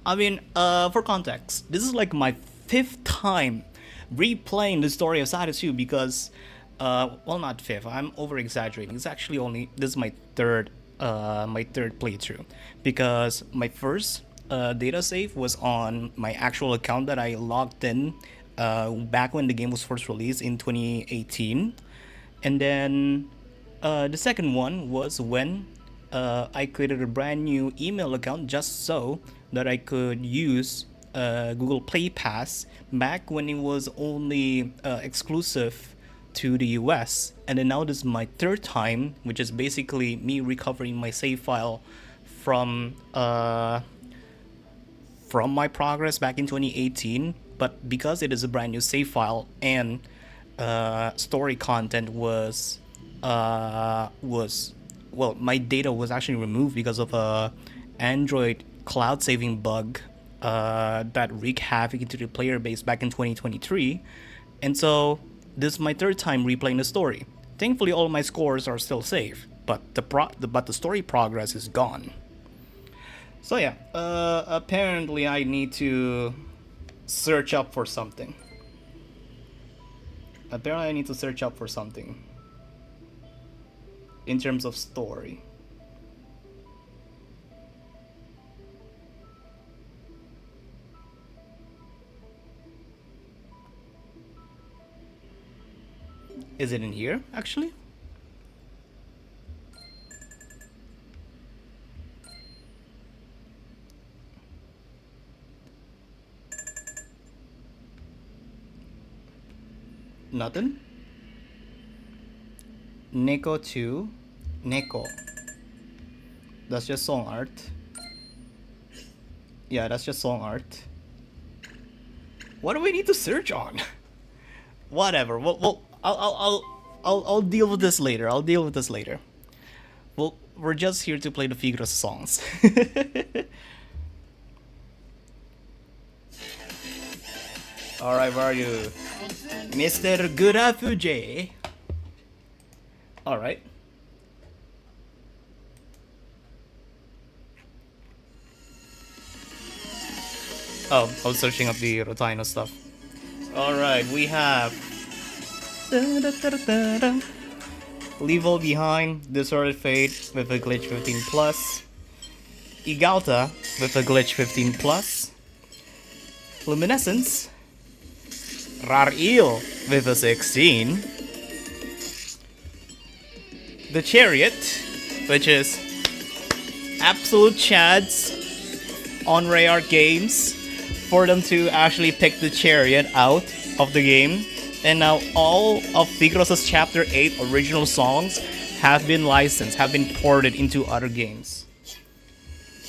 Speaker 3: I mean, for context, this is like my 5th time replaying the story of Cytus 2 because, well, not 5th, I'm over exaggerating. It's actually this is my third playthrough, because my first data save was on my actual account that I logged in back when the game was first released in 2018, and then the second one was when I created a brand new email account just so that I could use Google Play Pass back when it was only exclusive to the US. And then now this is my 3rd time, which is basically me recovering my save file from my progress back in 2018. But because it is a brand new save file and story content was well, my data was actually removed because of a Android cloud saving bug that wreaked havoc into the player base back in 2023. And so this is my 3rd time replaying the story. Thankfully, all my scores are still safe, but the story progress is gone. So yeah, apparently I need to search up for something. In terms of story. Is it in here, actually? Nothing? Neko 2. Neko. That's just song art. Yeah, that's just song art. What do we need to search on? Whatever. I'll deal with this later. I'll deal with this later. Well, we're just here to play the Phigros songs. Alright, where are you? Mr. Gurafuje. Alright. Oh, I was searching up the Rotino stuff. Alright, we have Leave All Behind, Disordered Fate with a glitch 15 plus. Igalta with a glitch 15 plus. Luminescence. Rar Eel with a 16. The Chariot, which is absolute chads on Rare Games for them to actually pick the Chariot out of the game. And now all of Phigros' Chapter 8 original songs have been licensed, have been ported into other games.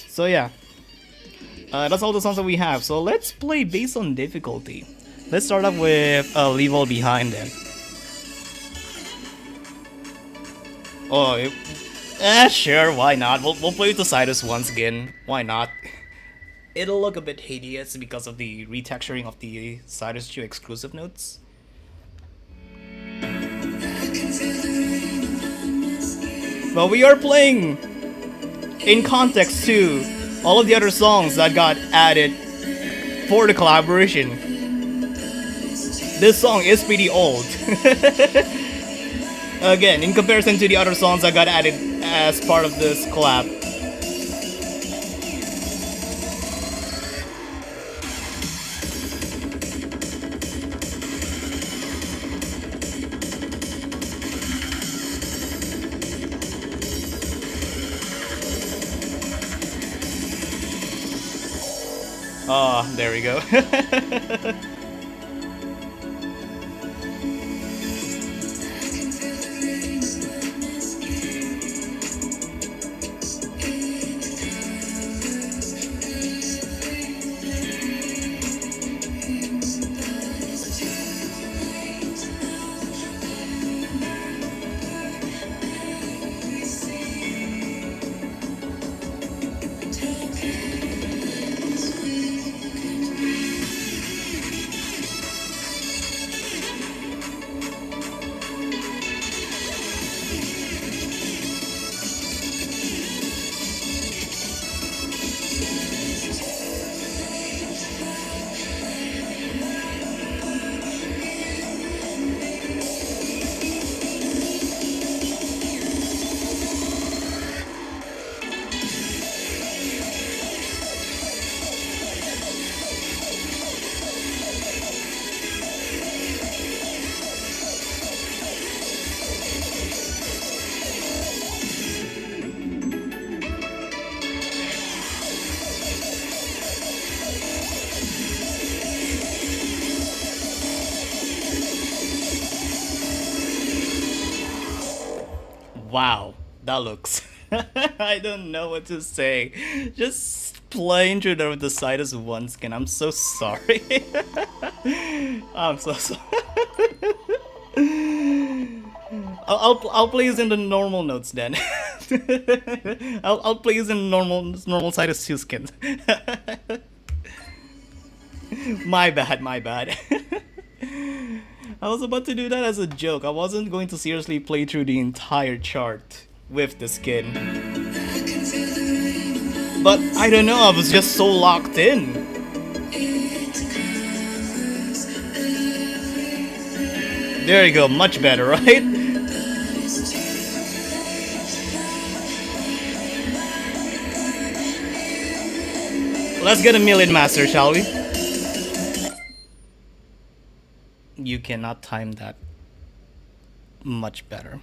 Speaker 3: So yeah, that's all the songs that we have. So let's play based on difficulty. Let's start off with Leave All Behind then. Oh, sure, why not? We'll play with the Cytus once again. Why not? It'll look a bit hideous because of the retexturing of the Cytus 2 exclusive notes. But we are playing in context to all of the other songs that got added for the collaboration. This song is pretty old. Again, in comparison to the other songs that got added as part of this collab. Ah, there we go. Wow, that looks... I don't know what to say. Just playing through there with the Cytus 1 skin. I'm so sorry. I'm so sorry. I'll play this in the normal notes then. I'll play this in normal Cytus 2 skins. My bad. I was about to do that as a joke. I wasn't going to seriously play through the entire chart with the skin. But I don't know, I was just so locked in. There you go, much better, right? Let's get a million master, shall we? You cannot time that much better.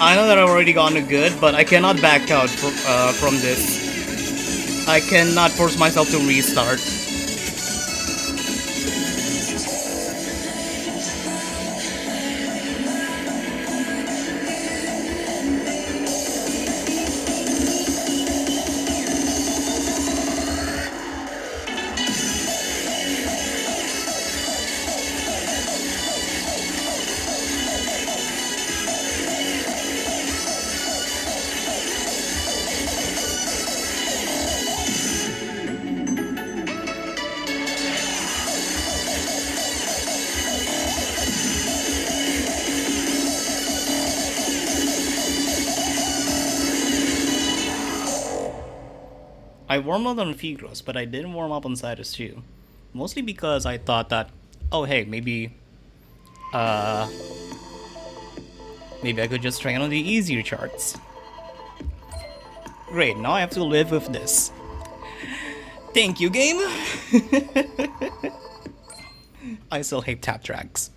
Speaker 3: I know that I've already gotten a good, but I cannot back out from this. I cannot force myself to restart. I warmed up on Phigros, but I didn't warm up on Cytus too. Mostly because I thought that, oh hey, maybe I could just train on the easier charts. Great, now I have to live with this. Thank you, game! I still hate tap tracks.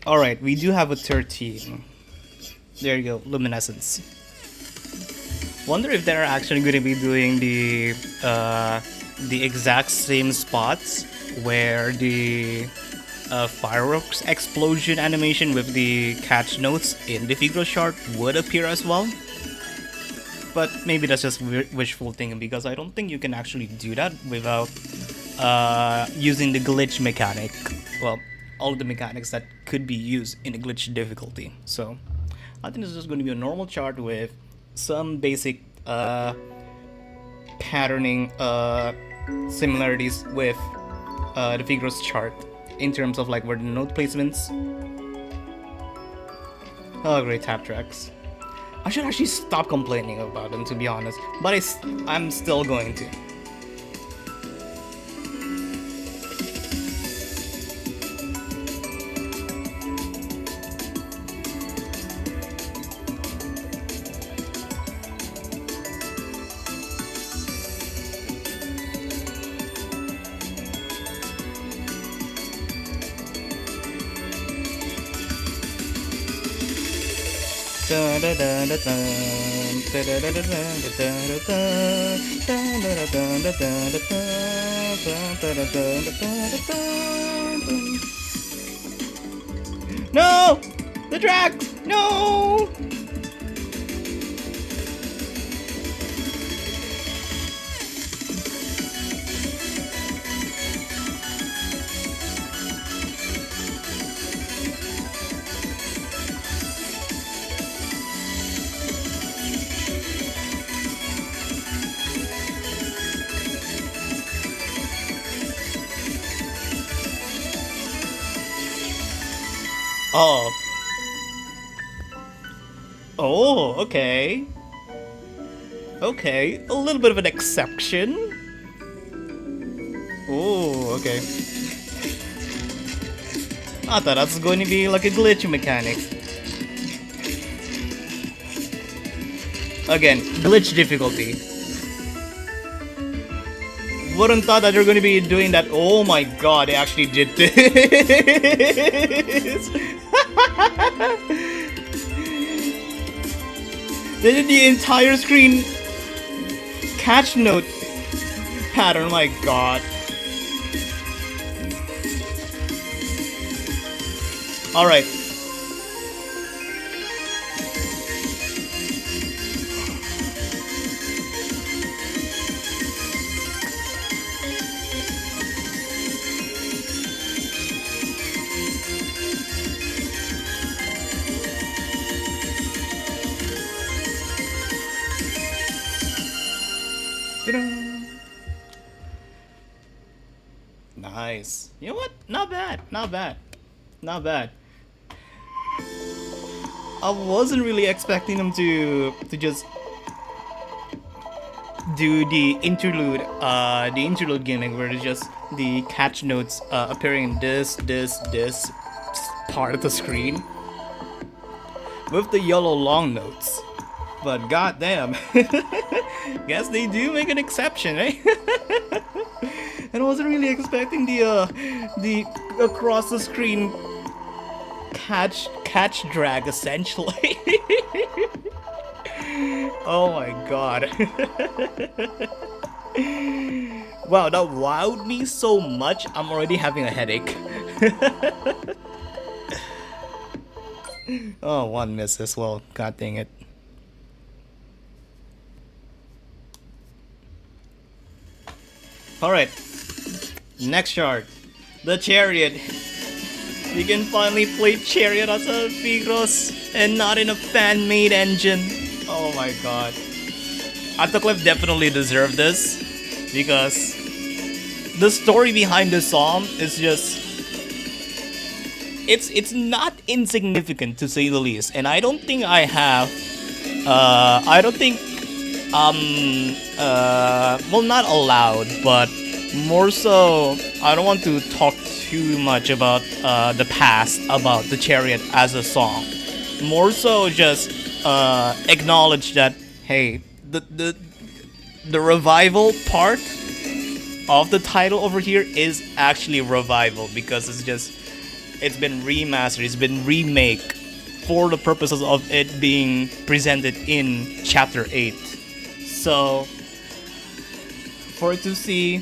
Speaker 3: Alright, we do have a 13. There you go, Luminescence. Wonder if they're actually going to be doing the exact same spots where the fireworks explosion animation with the catch notes in the Phigros chart would appear as well. But maybe that's just wishful thinking, because I don't think you can actually do that without using the glitch mechanic. Well, all of the mechanics that could be used in a glitch difficulty. So I think this is just going to be a normal chart with some basic patterning similarities with the Phigros chart in terms of like where the note placements. Oh, great tap tracks. I should actually stop complaining about them, to be honest, but I'm still going to. No! The tracks! No! Oh. Oh, okay. Okay, a little bit of an exception. Oh, okay. I thought that was going to be like a glitch mechanic. Again, glitch difficulty. Wouldn't thought that they're going to be doing that. Oh my god, they actually did this. They did the entire screen catch note pattern. My god. Alright. Nice. You know what? Not bad. Not bad. Not bad. I wasn't really expecting them to just do the interlude gimmick where it's just the catch notes appearing in this part of the screen with the yellow long notes. But goddamn, guess they do make an exception, eh? and I wasn't really expecting the across the screen catch drag essentially. Oh my god. Wow, that wowed me so much, I'm already having a headache. Oh, one miss as well. God dang it. Alright. Next chart. The Chariot. You can finally play Chariot as a Phigros and not in a fan-made engine. Oh my god. Autoclave definitely deserved this because the story behind the song is just it's not insignificant to say the least, and I don't think I have I don't think well, not allowed, but more so I don't want to talk too much about the past about the Chariot as a song. More so just acknowledge that hey, the revival part of the title over here is actually revival because it's been remastered, it's been remake for the purposes of it being presented in chapter 8. So for it to see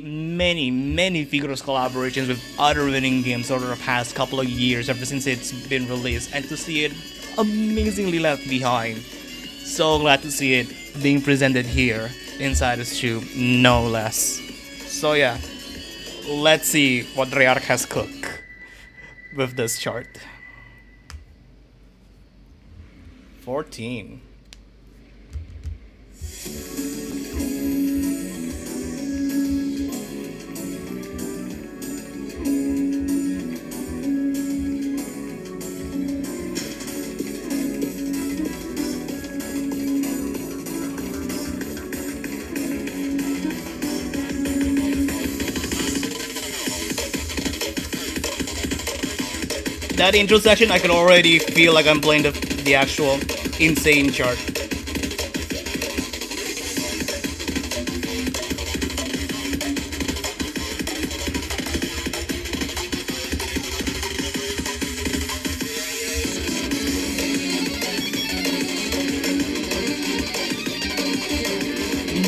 Speaker 3: many Phigros collaborations with other winning games over the past couple of years ever since it's been released, and to see it amazingly left behind. So glad to see it being presented here inside this tube, no less. So yeah, let's see what Rayark has cooked with this chart. 14. That intro section, I can already feel like I'm playing the actual insane chart.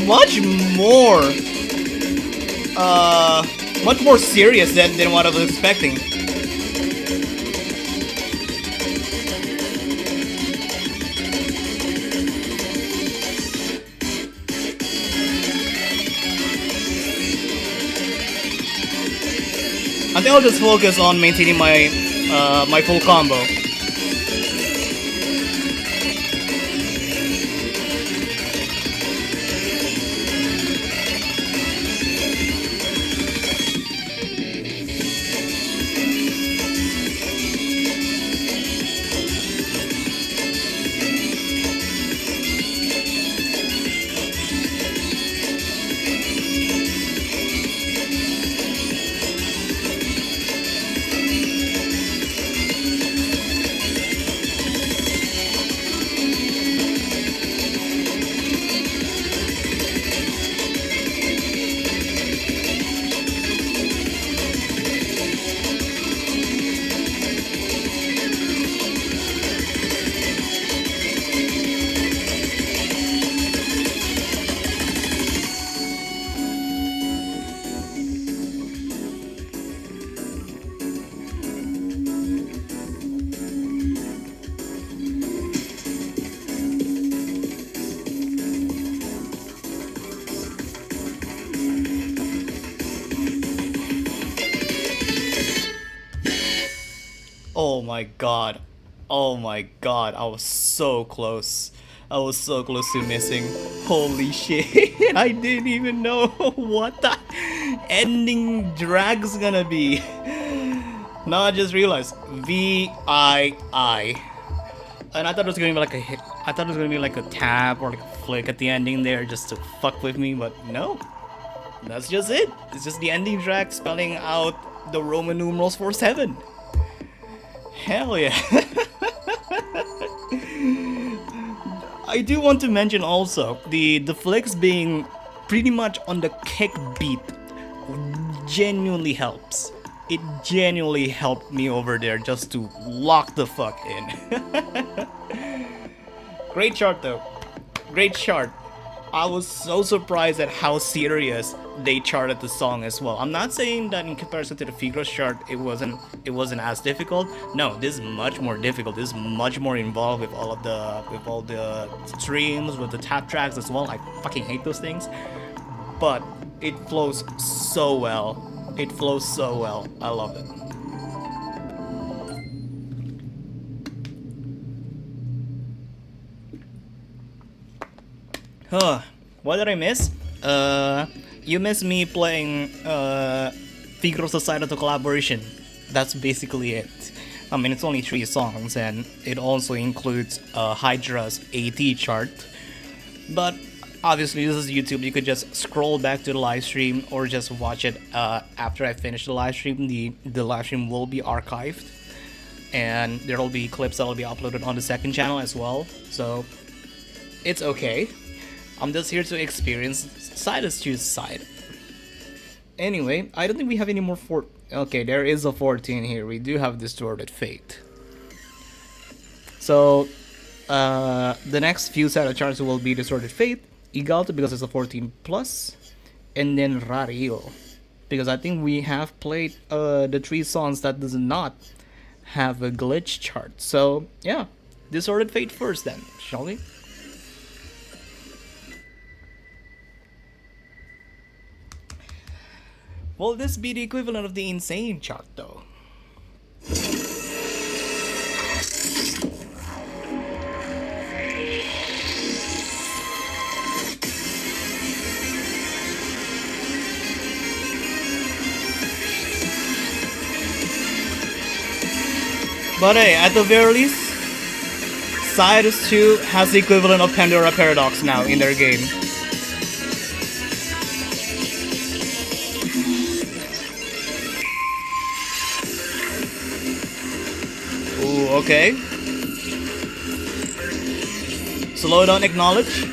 Speaker 3: Much more serious than what I was expecting. I think I'll just focus on maintaining my my full combo. Oh my god. Oh my god. I was so close. I was so close to missing. Holy shit. I didn't even know what the ending drag's gonna be. Now I just realized. V-I-I. And I thought it was gonna be like a hit. I thought it was gonna be like a tab or like a flick at the ending there just to fuck with me, but no. That's just it. It's just the ending drag spelling out the Roman numerals for 7. Hell yeah. I do want to mention also the flicks being pretty much on the kick beat genuinely helps. It genuinely helped me over there just to lock the fuck in. Great chart though. Great chart. I was so surprised at how serious they charted the song as well. I'm not saying that in comparison to the Phigros chart it wasn't as difficult. No, this is much more difficult. This is much more involved with all the streams, with the tap tracks as well. I fucking hate those things. But it flows so well. It flows so well. I love it. Huh. What did I miss? You missed me playing Phigros Cytus collaboration. That's basically it. I mean, it's only 3 songs, and it also includes Hydra's AT chart. But obviously, this is YouTube. You could just scroll back to the live stream or just watch it after I finish the live stream. The live stream will be archived, and there will be clips that will be uploaded on the second channel as well. So it's okay. I'm just here to experience Cytus choose side. Anyway, I don't think we have any more okay, there is a 14 here. We do have Distorted Fate. So the next few set of charts will be Distorted Fate, Igalto because it's a 14 plus, and then Rario because I think we have played the 3 songs that does not have a glitch chart. So yeah, Distorted Fate first then, shall we? Will this be the equivalent of the Insane chart though? But hey, at the very least, Cytus 2 has the equivalent of Pandora Paradox now in their game. Ooh, okay. Slow down, acknowledge.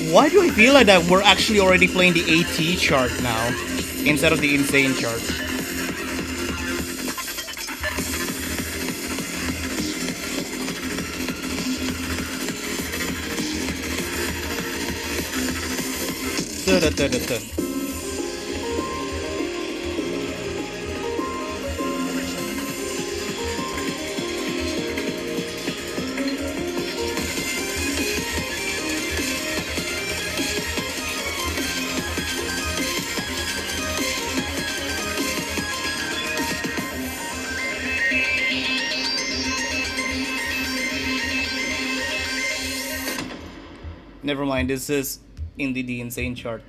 Speaker 3: Why do I feel like that we're actually already playing the AT chart now instead of the Insane chart? Never mind, this is indeed the Insane chart.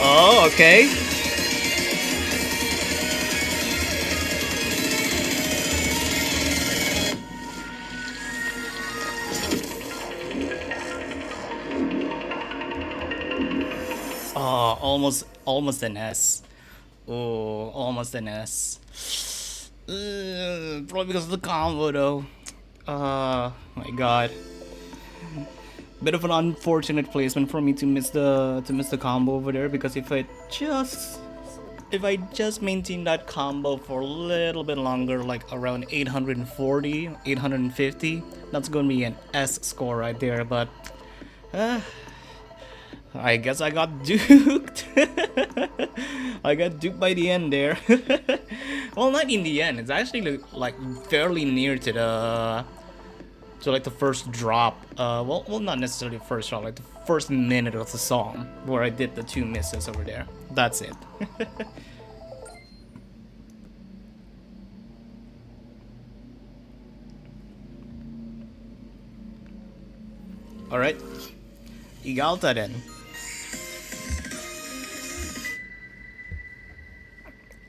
Speaker 3: Oh, okay. Oh, almost an S. Oh, almost an S. Probably because of the combo though. My god. Bit of an unfortunate placement for me to miss the combo over there, because if I just maintain that combo for a little bit longer, like around 840, 850, that's gonna be an S score right there. But I guess I got duped. I got duped by the end there. Well, not in the end. It's actually like fairly near to like the first drop. Well, not necessarily the first drop. Like the first minute of the song where I did the 2 misses over there. That's it. All right. Igalta then.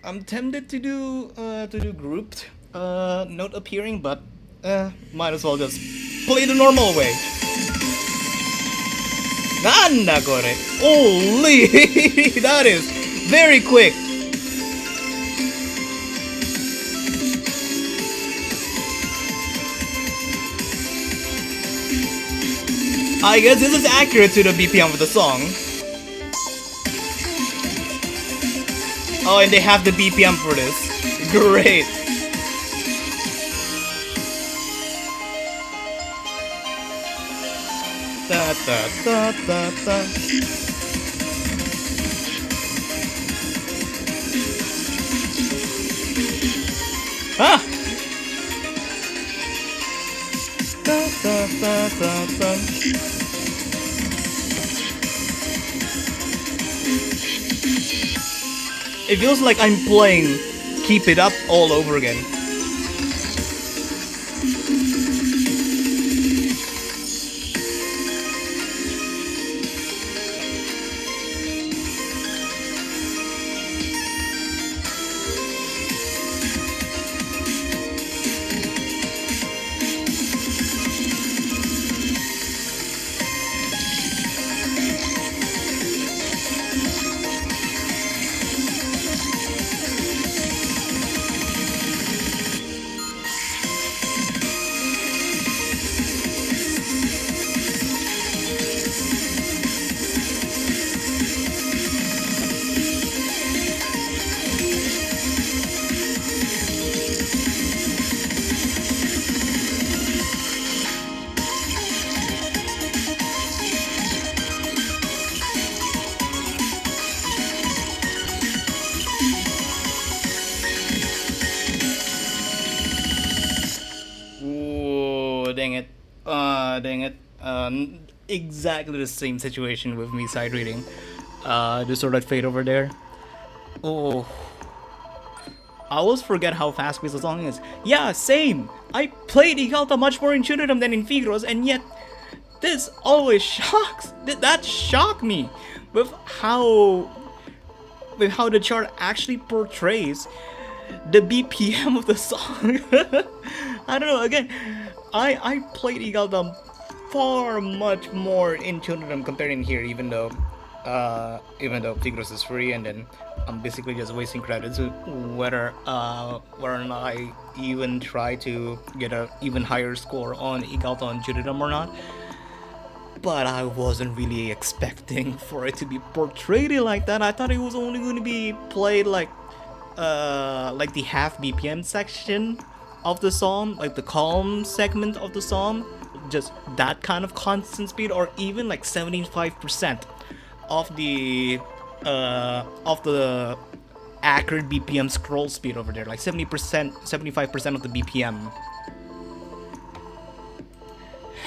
Speaker 3: I'm tempted to do grouped note appearing, but might as well just play the normal way. Nanda kore. Holy, that is very quick. I guess this is accurate to the BPM of the song. Oh, and they have the BPM for this. Great. Da da da da da. Ah! Da da da da da. It feels like I'm playing Keep It Up all over again. Dang it. Dang it. Exactly the same situation with me side reading. Just sort of fade over there. Oh. I always forget how fast paced the song is. Yeah, same. I played Igalta much more in Shunadam than in Phigros, and yet this always shocks. That shocked me with how the chart actually portrays the BPM of the song. I don't know. Again, I played Igalta far much more in Shunadam compared in here, even though Phigros is free, and then I'm basically just wasting credits whether or not I even try to get a even higher score on Igalta on Shunadam or not. But I wasn't really expecting for it to be portrayed like that. I thought it was only going to be played like the half BPM section of the song, like the calm segment of the song, just that kind of constant speed, or even like 75% of the accurate BPM scroll speed over there, like 70%, 75% of the BPM.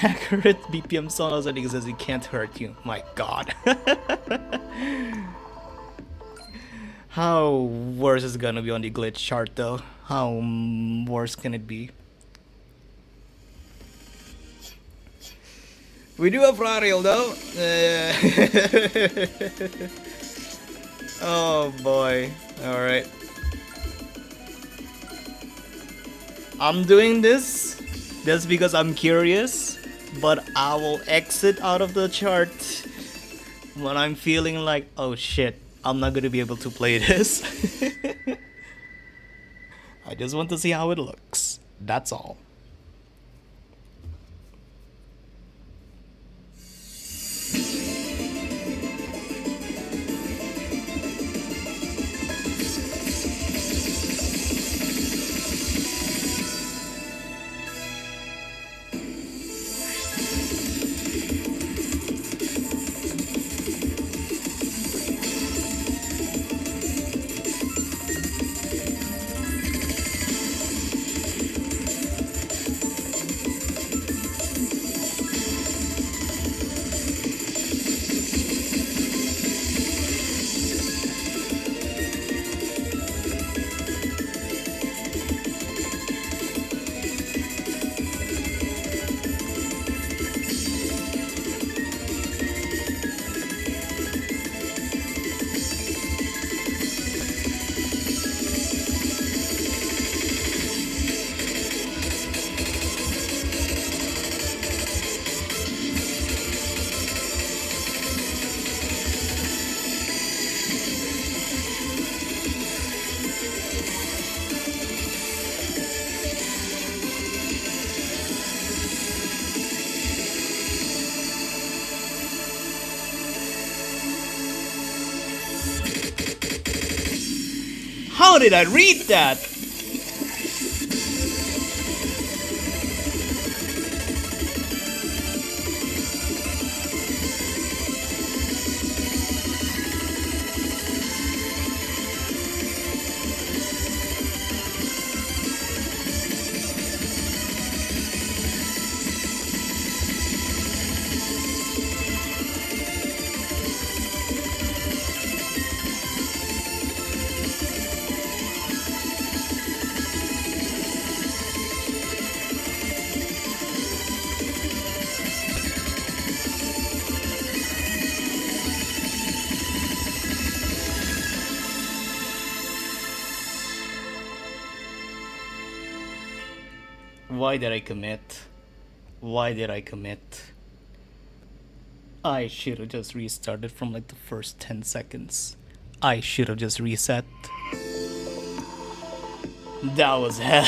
Speaker 3: Accurate BPM song doesn't exist, it can't hurt you. My god. How worse is it gonna be on the glitch chart though? How worse can it be? We do have Rariel though. Oh boy. Alright. I'm doing this just because I'm curious, but I will exit out of the chart when I'm feeling like, oh shit, I'm not gonna be able to play this. I just want to see how it looks. That's all. How did I read that? Why did I commit? Why did I commit? I should have just restarted from like the first 10 seconds. I should have just reset. That was hell.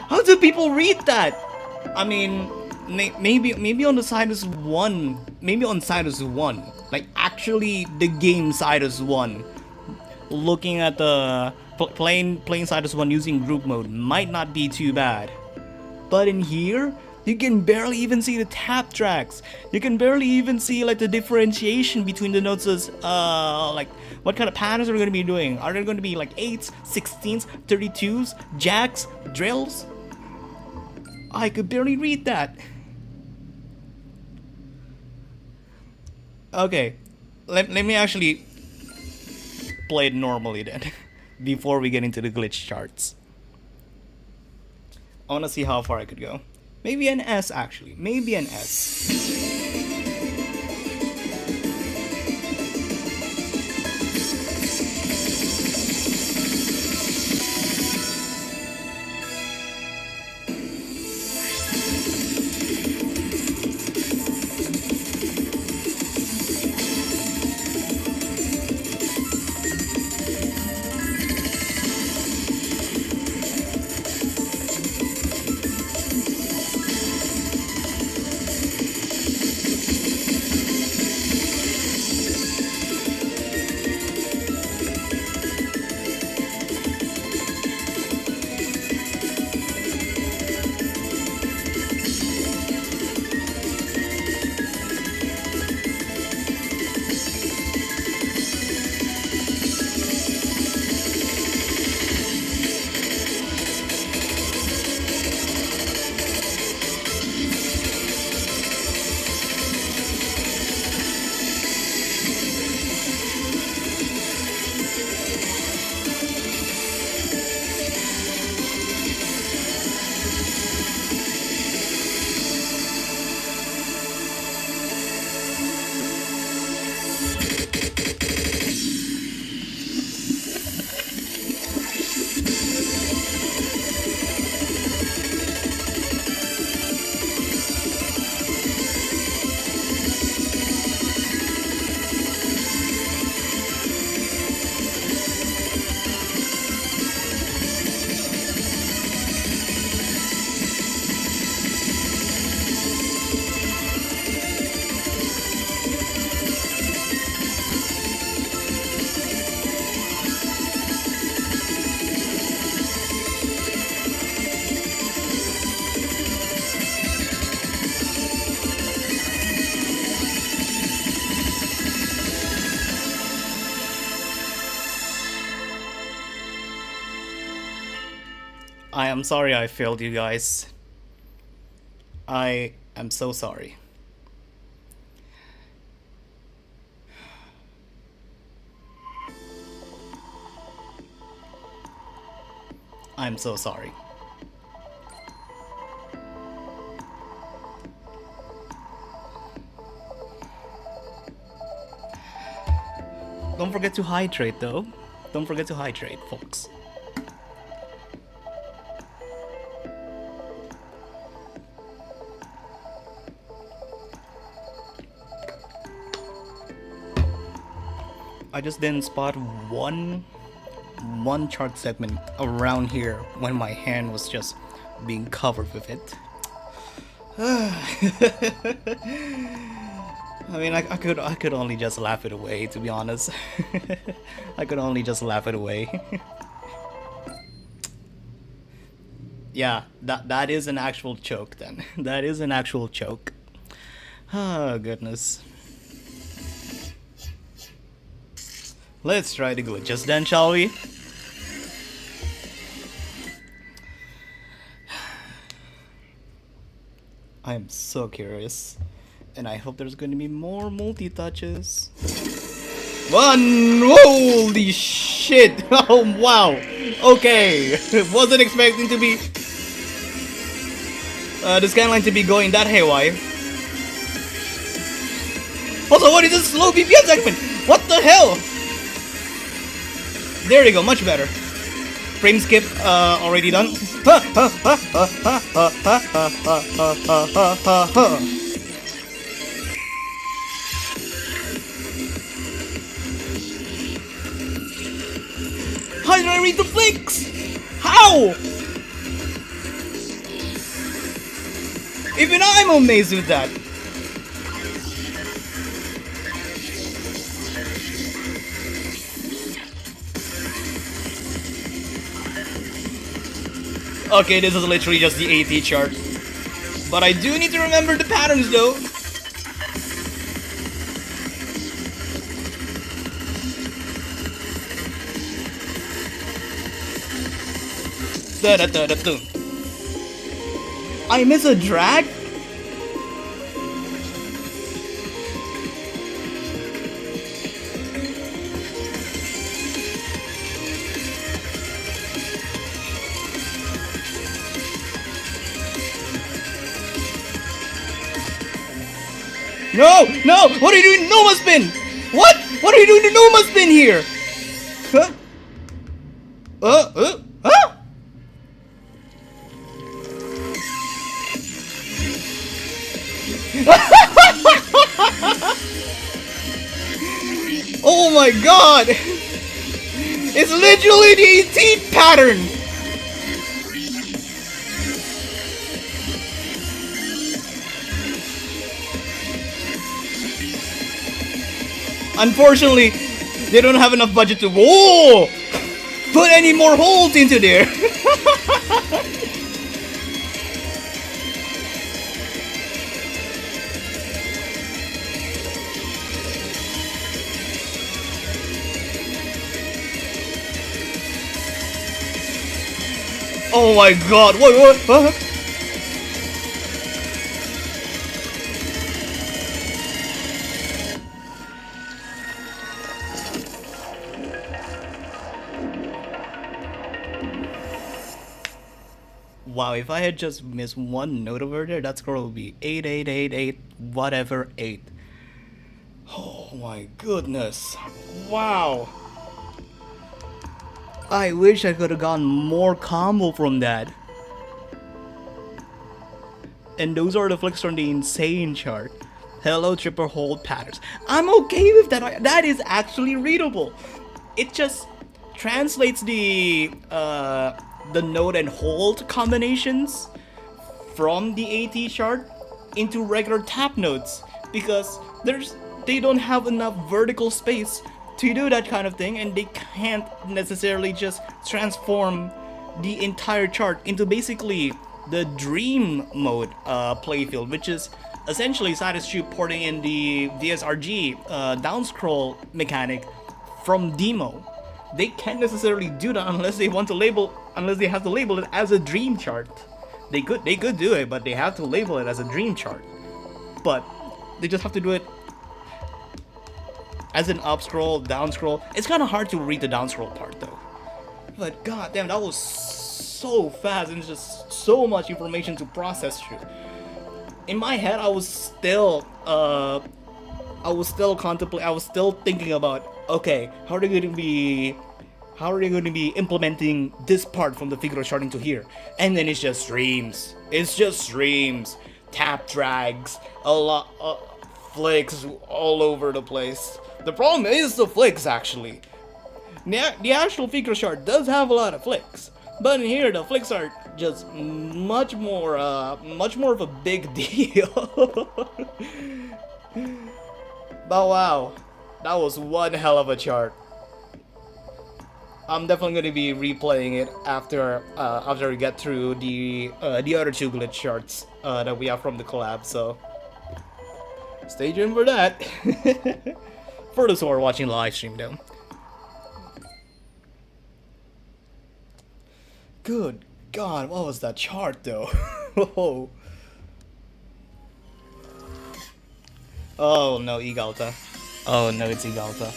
Speaker 3: How do people read that? I mean, maybe on the Cytus 1, maybe on Cytus 1, like actually the game Cytus 1, looking at the playing Cytus 1 using group mode might not be too bad. But in here, you can barely even see the tap tracks. You can barely even see like the differentiation between the notes as like what kind of patterns are we going to be doing. Are there going to be like 8s, 16s, 32s, jacks, drills? I could barely read that. Okay, let me actually play it normally then, before we get into the glitch charts. I want to see how far I could go. Maybe an S actually, maybe an S. I am sorry I failed you guys. I am so sorry. I'm so sorry. Don't forget to hydrate though. Don't forget to hydrate, folks. I just didn't spot one chart segment around here when my hand was just being covered with it. I mean, I could only just laugh it away, to be honest. I could only just laugh it away. Yeah, that is an actual choke then. That is an actual choke. Oh goodness. Let's try to go just then, shall we? I am so curious. And I hope there's gonna be more multi-touches. One! Holy shit! Oh wow! Okay! Wasn't expecting to be... the scanline to be going that haywire. Also, what is this slow BPM segment? What the hell? There you go, much better. Frame skip, already done. How did I read the flicks? How? Even I'm amazed with that. Okay, this is literally just the AT chart. But I do need to remember the patterns though. Da-da-da-da-dum. I miss a drag? No! No! What are you doing? Noma spin! What? What are you doing to Noma spin here? Huh? Huh? Oh my god! It's literally the 18th pattern! Unfortunately, they don't have enough budget to put any more holes into there. Oh my god, what? Huh? Wow, if I had just missed one note over there, that score would be 8888 whatever 8. Oh my goodness. Wow. I wish I could have gotten more combo from that. And those are the flicks from the insane chart. Hello, triple hold patterns. I'm okay with that. That is actually readable. It just translates the note and hold combinations from the AT chart into regular tap notes because they don't have enough vertical space to do that kind of thing, and they can't necessarily just transform the entire chart into basically the dream mode playfield, which is essentially Cytus porting in the VSRG down scroll mechanic from demo. They can't necessarily do that unless they have to label it as a dream chart. They could do it, but they have to label it as a dream chart. But they just have to do it as an up scroll, down scroll. It's kind of hard to read the down scroll part though. But goddamn, that was so fast and just so much information to process through. In my head, I was still thinking about, okay, how are they going to be implementing this part from the Phigros chart into here? And then it's just streams. It's just streams, tap drags, a lot flicks all over the place. The problem is the flicks actually. The actual Phigros chart does have a lot of flicks, but in here the flicks are just much more of a big deal. But wow, that was one hell of a chart. I'm definitely going to be replaying it after we get through the other two glitch charts that we have from the collab. So stay tuned for that. For those who are watching the live stream, though. Good God, what was that chart, though? Oh. Oh no, Igalta. Oh no, it's Igalta.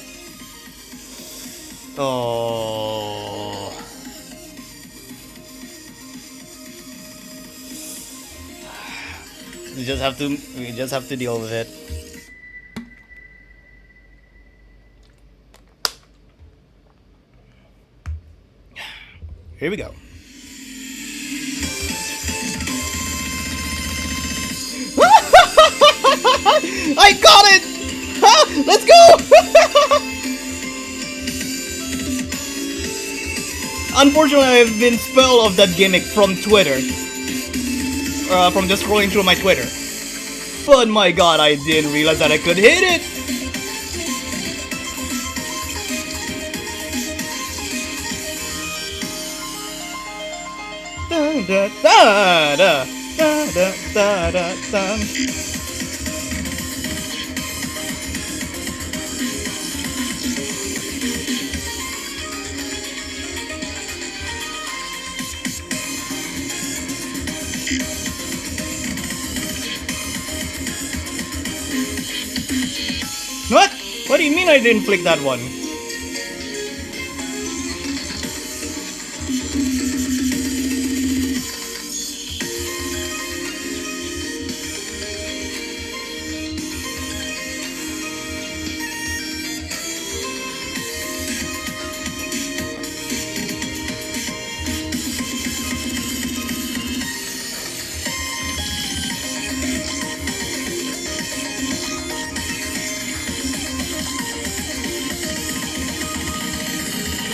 Speaker 3: Oh. We just have to deal with it. Here we go. I got it! Ha! Let's go! Unfortunately, I've been spelled of that gimmick from Twitter. From just scrolling through my Twitter. But my god, I didn't realize that I could hit it! Da da da da da da da da. What? What do you mean I didn't flick that one?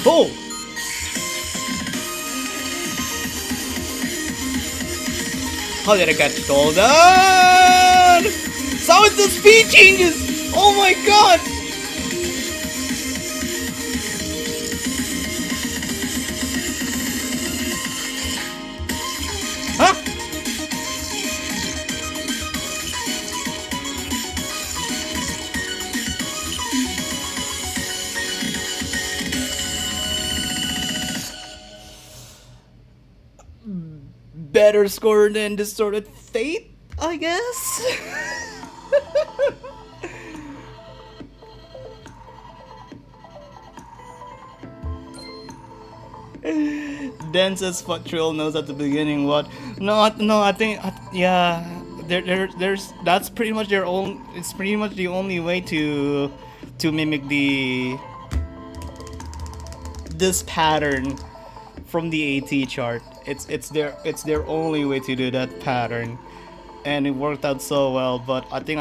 Speaker 3: Oh! How did I catch it all down? So it's the speed changes! Oh my god! Huh? Better score than Distorted Fate, I guess? Densest Fuck Trail knows at the beginning what? No, I think, yeah, there's, that's pretty much their own, it's pretty much the only way to mimic this pattern from the AT chart. It's their only way to do that pattern, and it worked out so well. But I think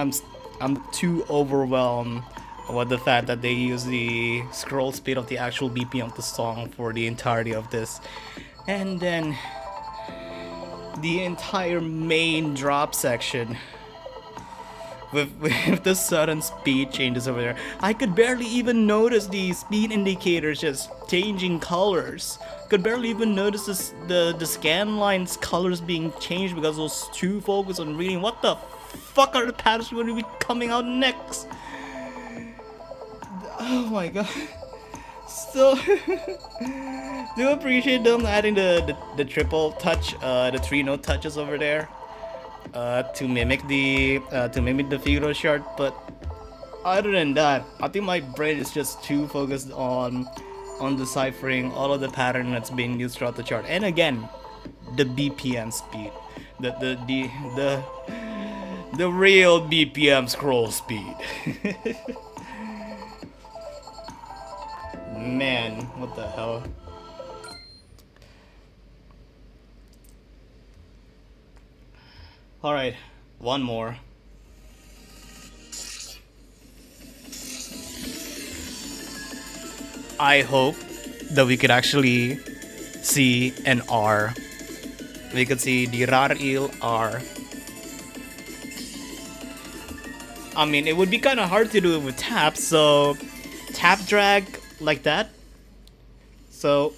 Speaker 3: I'm too overwhelmed with the fact that they use the scroll speed of the actual BPM of the song for the entirety of this, and then the entire main drop section with the sudden speed changes over there. I could barely even notice the speed indicators just changing colors. Could barely even notice the scan lines colors being changed because I was too focused on reading what the fuck are the patterns going to be coming out next. Oh my god. So do appreciate them adding the triple touch, the 3-note touches over there. To mimic the Phigros chart, but other than that, I think my brain is just too focused on deciphering all of the pattern that's being used throughout the chart. And again, the BPM speed, the real BPM scroll speed. Man, what the hell? Alright, one more. I hope that we could actually see an R. We could see the Rar Il R. I mean, it would be kind of hard to do it with tap, so tap drag like that. So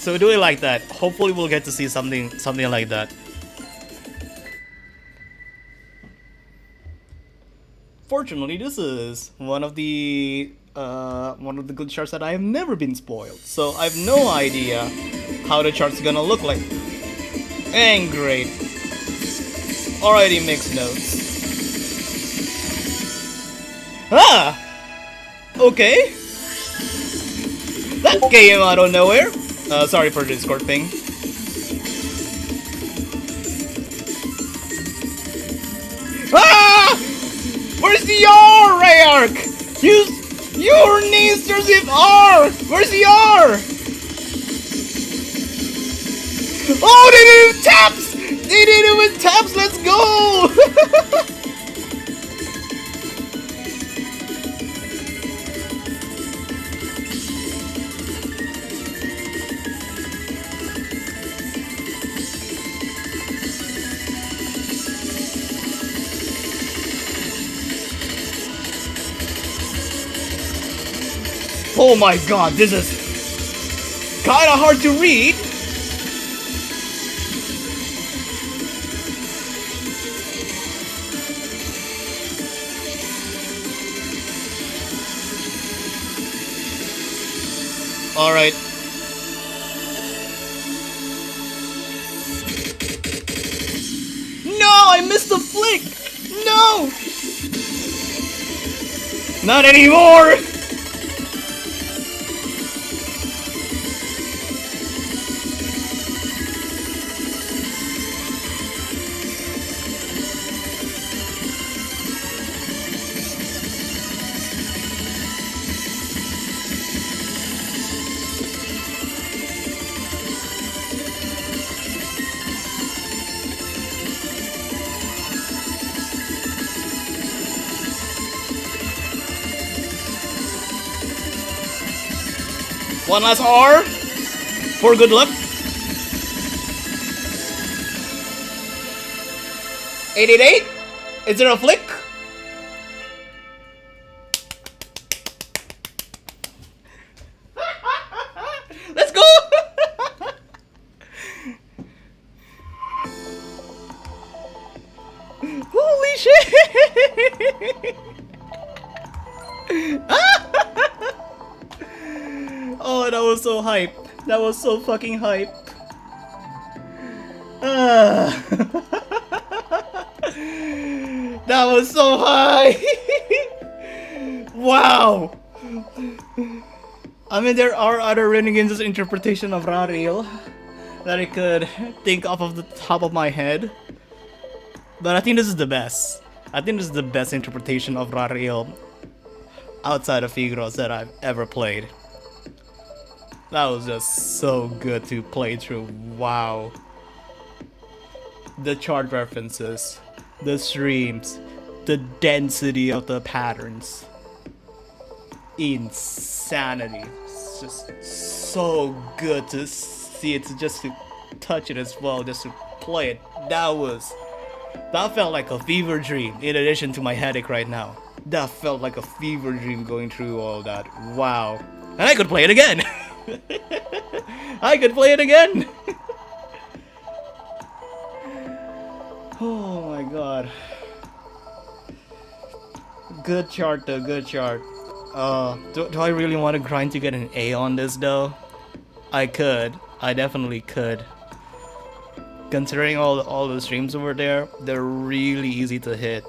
Speaker 3: do it like that. Hopefully we'll get to see something like that. Fortunately, this is one of the good charts that I have never been spoiled. So I have no idea how the chart's gonna look like. And great. Already mixed notes. Ah! Okay. That came out of nowhere. Sorry for the Discord ping. Ah! Where's the R, Rayark? Your name starts with R! Where's the R? Oh, they did it with taps! They did it with taps, let's go! Oh my god, this is kinda hard to read. Alright. No, I missed the flick! No! Not anymore! One last R for good luck. 888? Is there a flick? Let's go! Holy shit! Oh, that was so hype. That was so fucking hype. That was so high. Wow. I mean, there are other Renegade's interpretation of Rariel that I could think of the top of my head. But I think this is the best. I think this is the best interpretation of Rariel outside of Phigros that I've ever played. That was just so good to play through. Wow. The chart references, the streams, the density of the patterns. Insanity. It's just so good to see it, just to touch it as well, just to play it. That felt like a fever dream in addition to my headache right now. That felt like a fever dream going through all that. Wow. And I could play it again. I could play it again. Oh my god. Good chart though, good chart. Do I really want to grind to get an A on this though? I could. I definitely could. Considering all the streams over there, they're really easy to hit.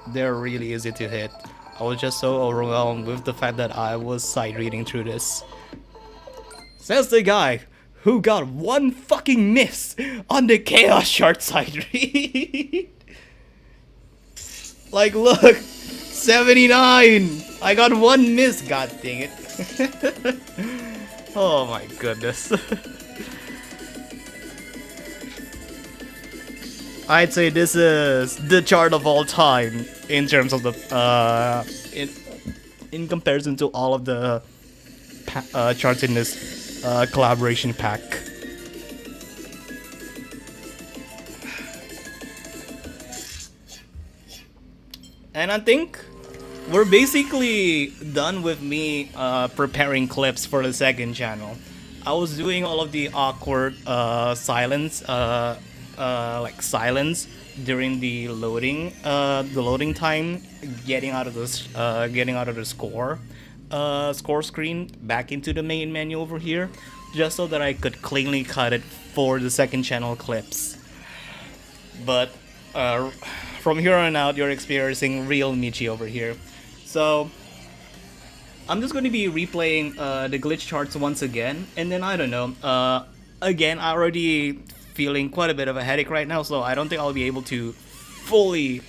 Speaker 3: They're really easy to hit. I was just so overwhelmed with the fact that I was sight reading through this. Says the guy who got one fucking miss on the Chaos Chart side read. Like, look, 79. I got one miss. God dang it. Oh my goodness. I'd say this is the chart of all time in terms of the in comparison to all of the charts in this collaboration pack. And I think we're basically done with me preparing clips for the second channel. I was doing all of the awkward silence, silence during the loading time, getting out of the score screen back into the main menu over here, just so that I could cleanly cut it for the second channel clips. But from here on out, you're experiencing real Michi over here. So I'm just going to be replaying the glitch charts once again, and then I don't know. Again, I already feeling quite a bit of a headache right now, so I don't think I'll be able to fully.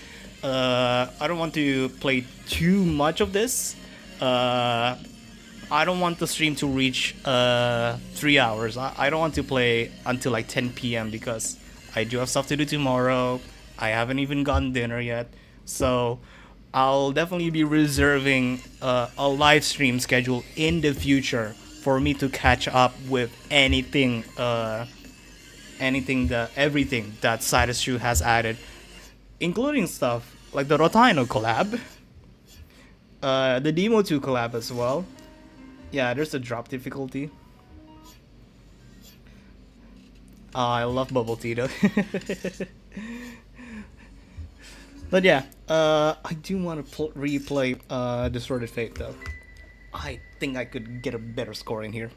Speaker 3: I don't want to play too much of this. I don't want the stream to reach 3 hours. I don't want to play until like 10 p.m. because I do have stuff to do tomorrow. I haven't even gotten dinner yet, so I'll definitely be reserving a live stream schedule in the future for me to catch up with everything that Cytus Shoe has added, including stuff like the Rotino collab, the Demo 2 collab as well. Yeah, there's a drop difficulty. I love bubble tea though. But yeah, I do want to replay Distorted Fate though. I think I could get a better score in here.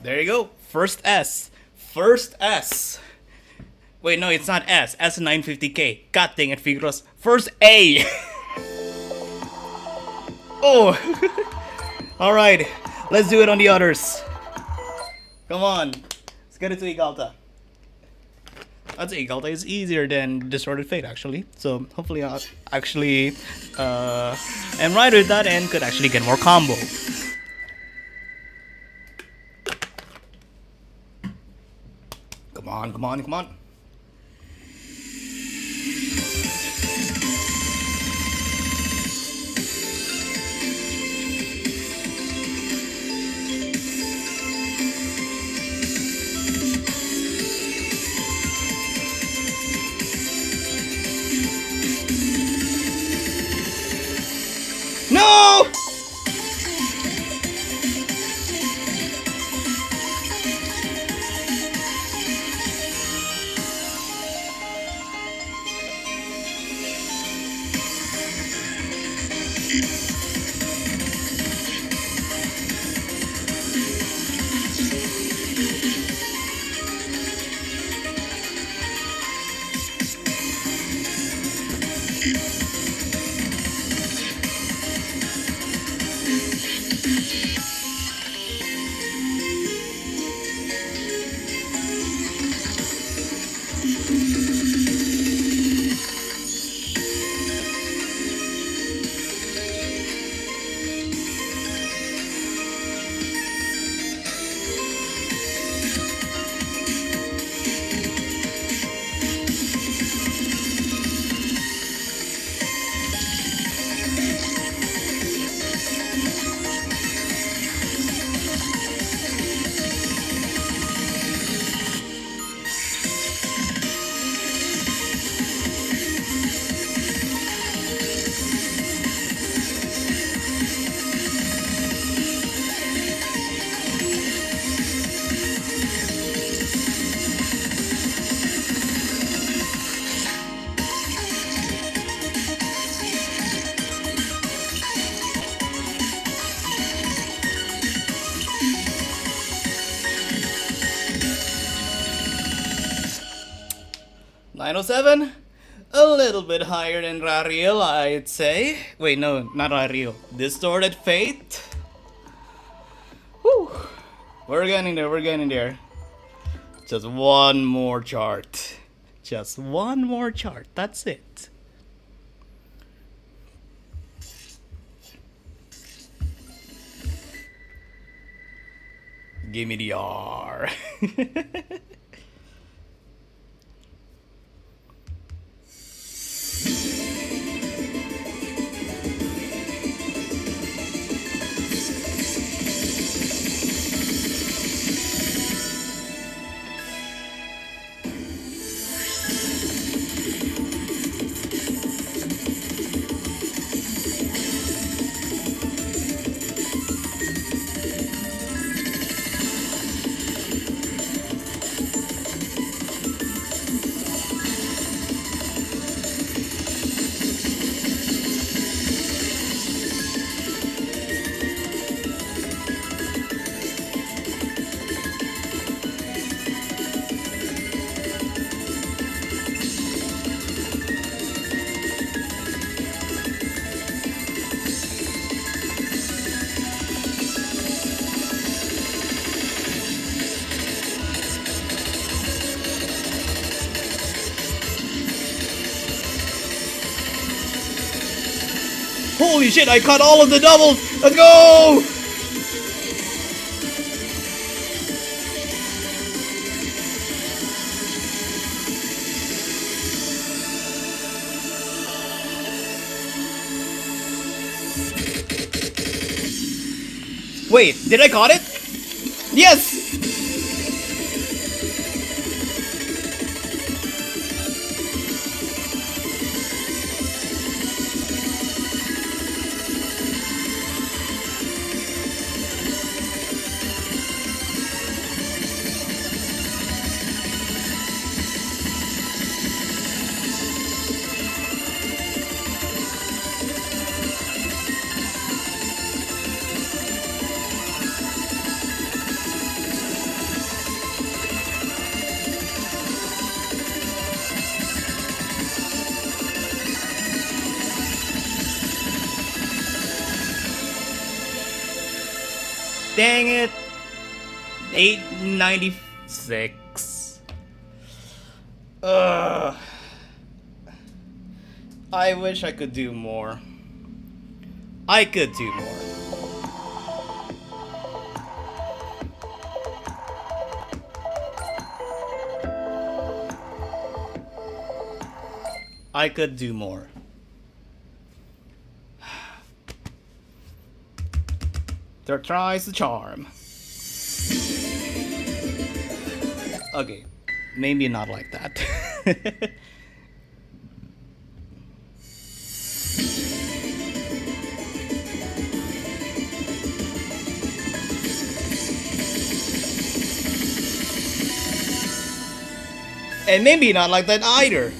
Speaker 3: There you go. First S. First S. Wait, no, it's not S. S950K. God dang it, Phigros. First A. Oh. Alright. Let's do it on the others. Come on. Let's get it to Igalta. I'd say Igalta is easier than Distorted Fate, actually. So, hopefully I'll actually am right with that and could actually get more combo. Come on, come on, come on. 907? A little bit higher than Rariel, I'd say. Wait, no, not Rariel. Distorted Fate? Whew. We're getting there, we're getting there. Just one more chart. Just one more chart, that's it. Give me the R. Holy shit, I caught all of the doubles! Let's go! Wait, did I caught it? Yes! Dang it. 896. Ugh. I wish I could do more. I could do more. I could do more. There tries the charm. Okay, maybe not like that. And maybe not like that either.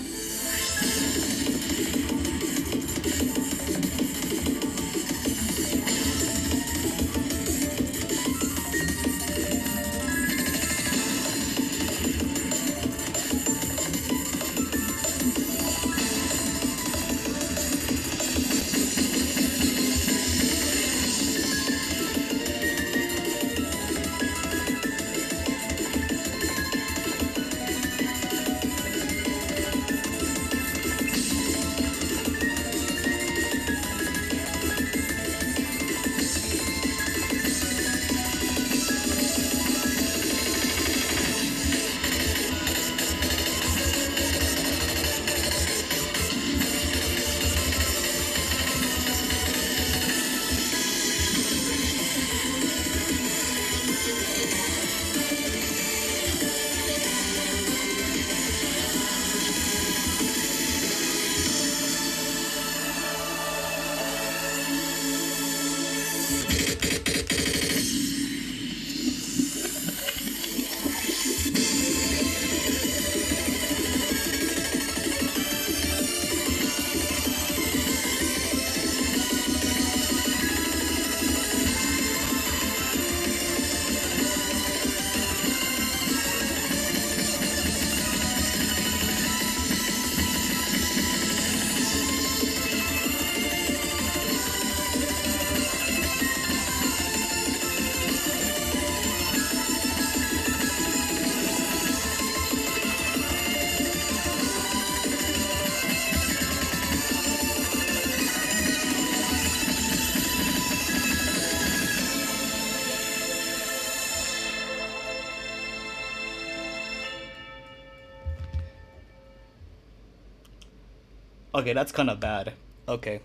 Speaker 3: Okay, that's kind of bad. Okay.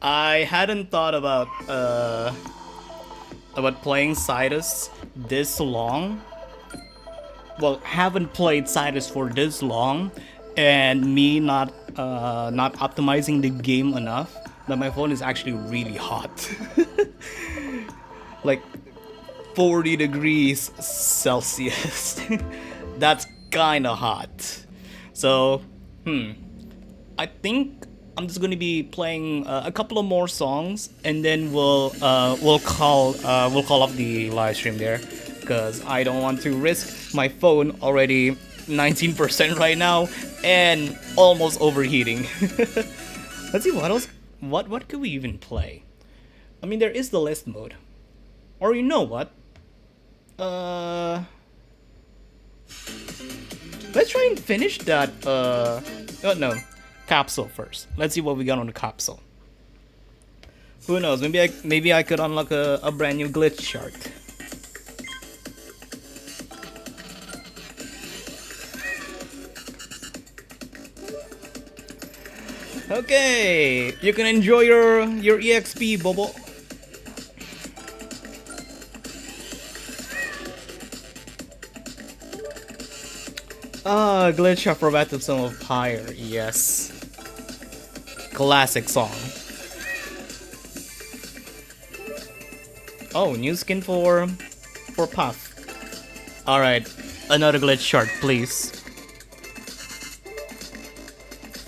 Speaker 3: I hadn't thought about playing Cytus this long. Well, haven't played Cytus for this long, and me not optimizing the game enough that my phone is actually really hot. Like 40 degrees Celsius. That's kind of hot. So, I think I'm just gonna be playing a couple of more songs, and then we'll call off the live stream there, because I don't want to risk my phone already 19% right now and almost overheating. Let's see what else. What could we even play? I mean, there is the list mode, or you know what? Let's try and finish that. Oh no. Capsule first. Let's see what we got on the capsule. Who knows? Maybe I could unlock a brand new glitch chart. Okay, you can enjoy your EXP, Bobo. Ah, glitch chart for Baptism of Fire. Yes. Classic song. Oh, new skin for Puff. Alright, another glitch chart, please.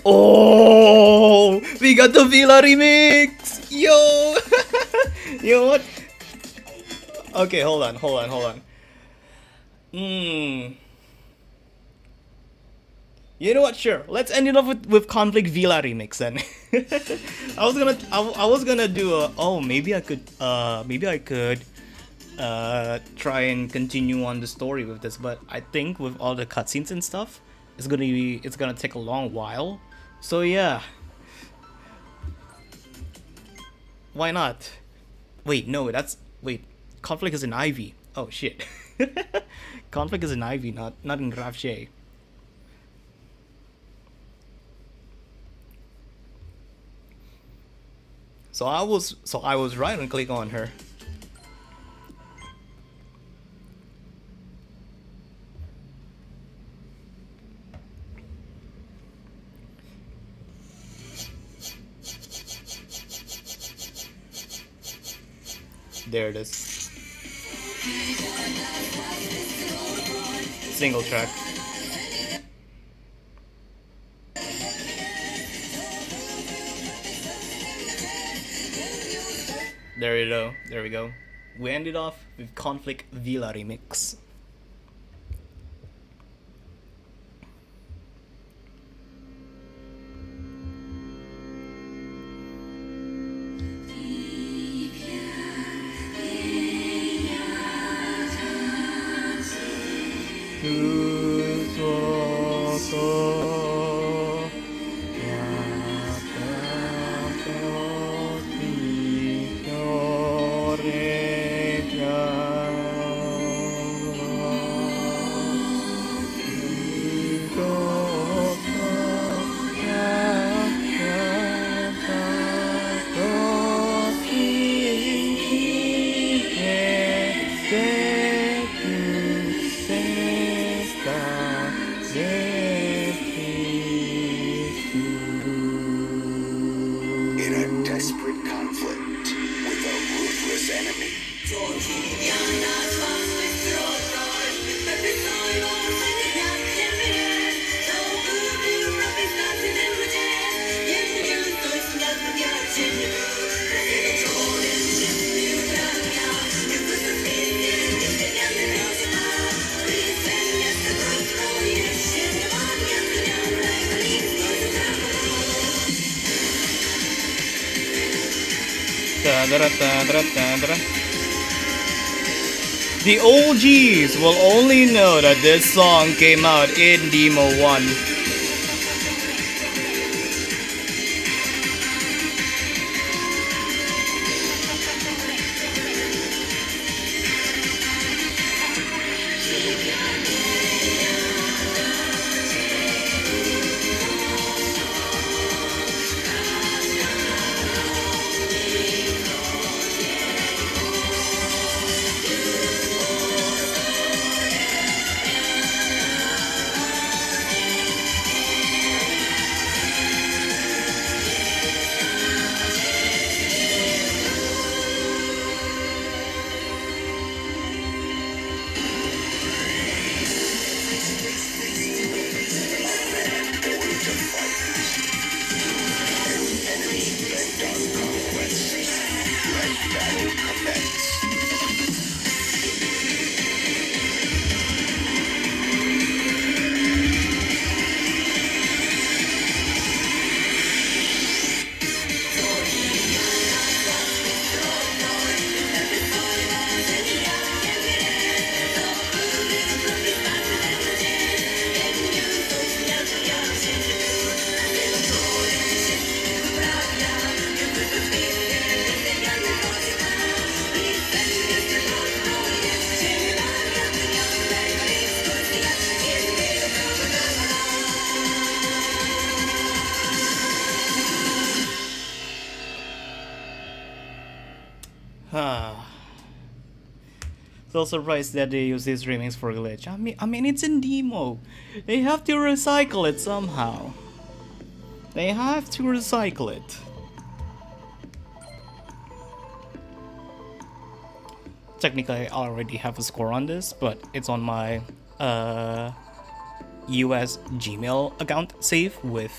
Speaker 3: Oh, we got the Villa remix! Yo! You know what? Okay, hold on. You know what? Sure. Let's end it off with Conflict Villa remix then. I was gonna do a maybe I could try and continue on the story with this, but I think with all the cutscenes and stuff, it's gonna take a long while. So yeah. Why not? Wait, no, Conflict is in Ivy. Oh shit. Conflict is in Ivy, not in Graf J. So I was right on click on her. There it is. Single track. There we go. We ended off with Conflict Villa remix. The OGs will only know that this song came out in Demo 1. little surprised that they use these remix for glitch. I mean, it's in demo. They have to recycle it somehow. They have to recycle it. Technically, I already have a score on this, but it's on my US Gmail account save with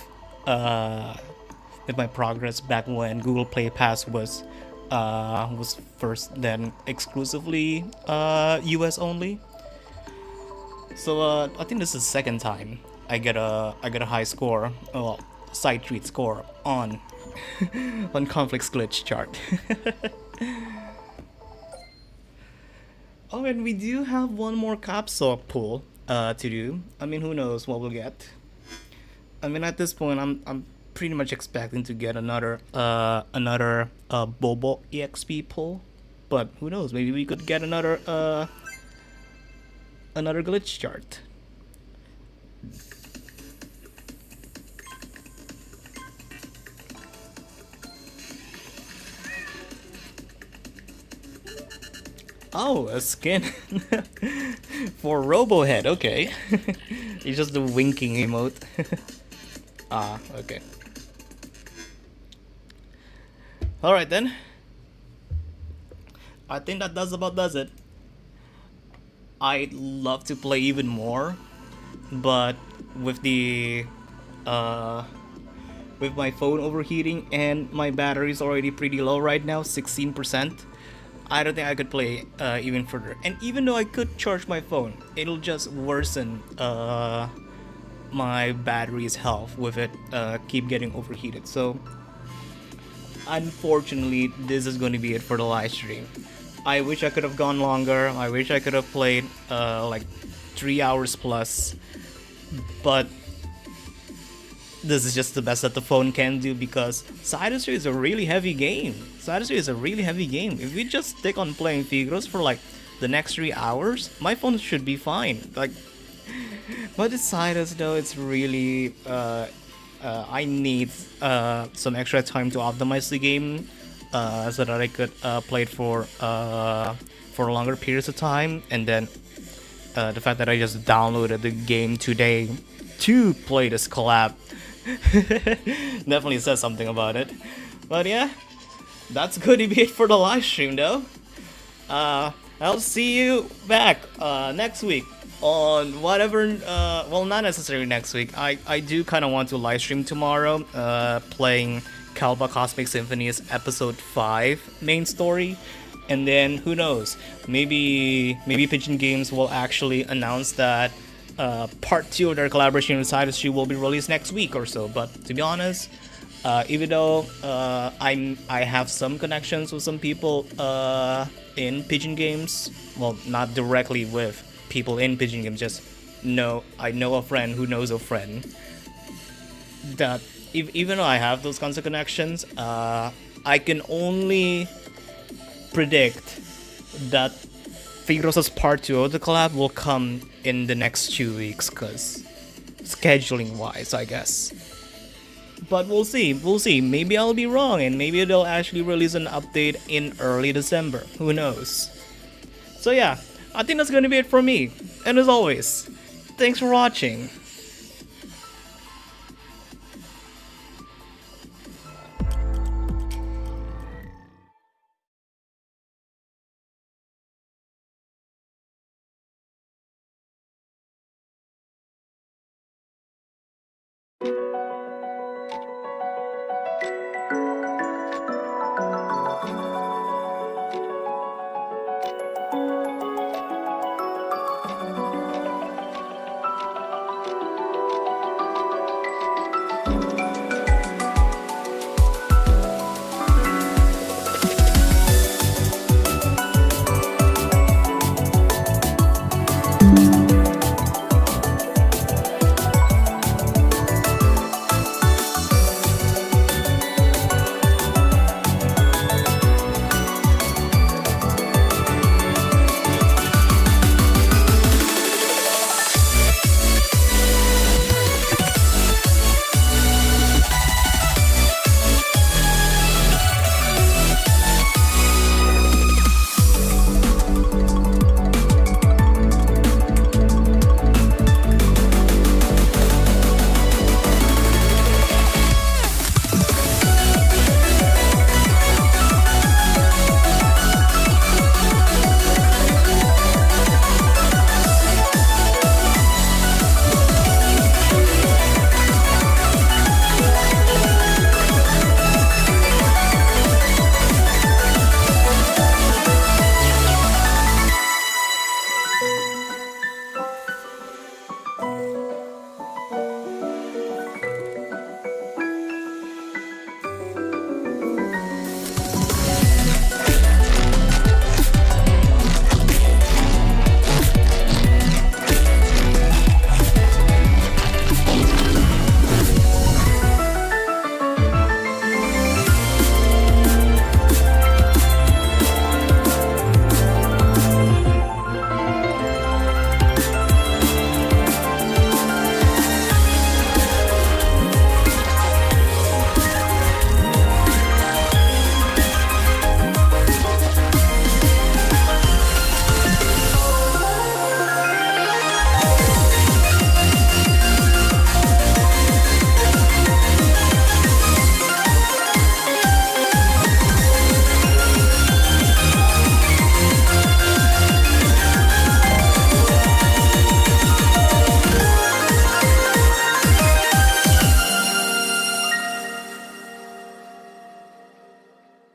Speaker 3: my progress back when Google Play Pass was first then exclusively US only. So I think this is the second time I get a high score, well, side treat score on on conflicts glitch chart. Oh, and we do have one more capsule pull to do. I mean, who knows what we'll get. I mean, at this point, I'm pretty much expecting to get another Bobo EXP pull, but who knows? Maybe we could get another glitch chart. Oh, a skin for Robohead. Okay, it's just the winking emote. Ah, okay. All right then. I think that does it. I'd love to play even more, but with the with my phone overheating and my battery's already pretty low right now, 16%. I don't think I could play even further. And even though I could charge my phone, it'll just worsen my battery's health with it keep getting overheated. So unfortunately, this is going to be it for the live stream. I wish I could have gone longer. I wish I could have played like 3 hours plus, but this is just the best that the phone can do because Cytus is a really heavy game. If we just stick on playing Phigros for like the next 3 hours, my phone should be fine. Like, but it's Cytus though. It's really I need some extra time to optimize the game so that I could play it for longer periods of time. And then the fact that I just downloaded the game today to play this collab definitely says something about it. But yeah, that's going to be it for the live stream though. I'll see you back next week on whatever, well, not necessarily next week. I do kind of want to live stream tomorrow playing Kalba Cosmic Symphony's episode 5 main story. And then who knows, maybe Pigeon Games will actually announce that part 2 of their collaboration with Cytus will be released next week or so. But to be honest, even though I have some connections with some people in Pigeon Games, well, not directly with people in Pigeon Games, just I know a friend who knows a friend, that even though I have those kinds of connections, I can only predict that Phigros' part 2 of the collab will come in the next 2 weeks, cause scheduling wise, I guess. But we'll see. Maybe I'll be wrong, and maybe they'll actually release an update in early December. Who knows? So yeah, I think that's gonna be it for me. And as always, thanks for watching.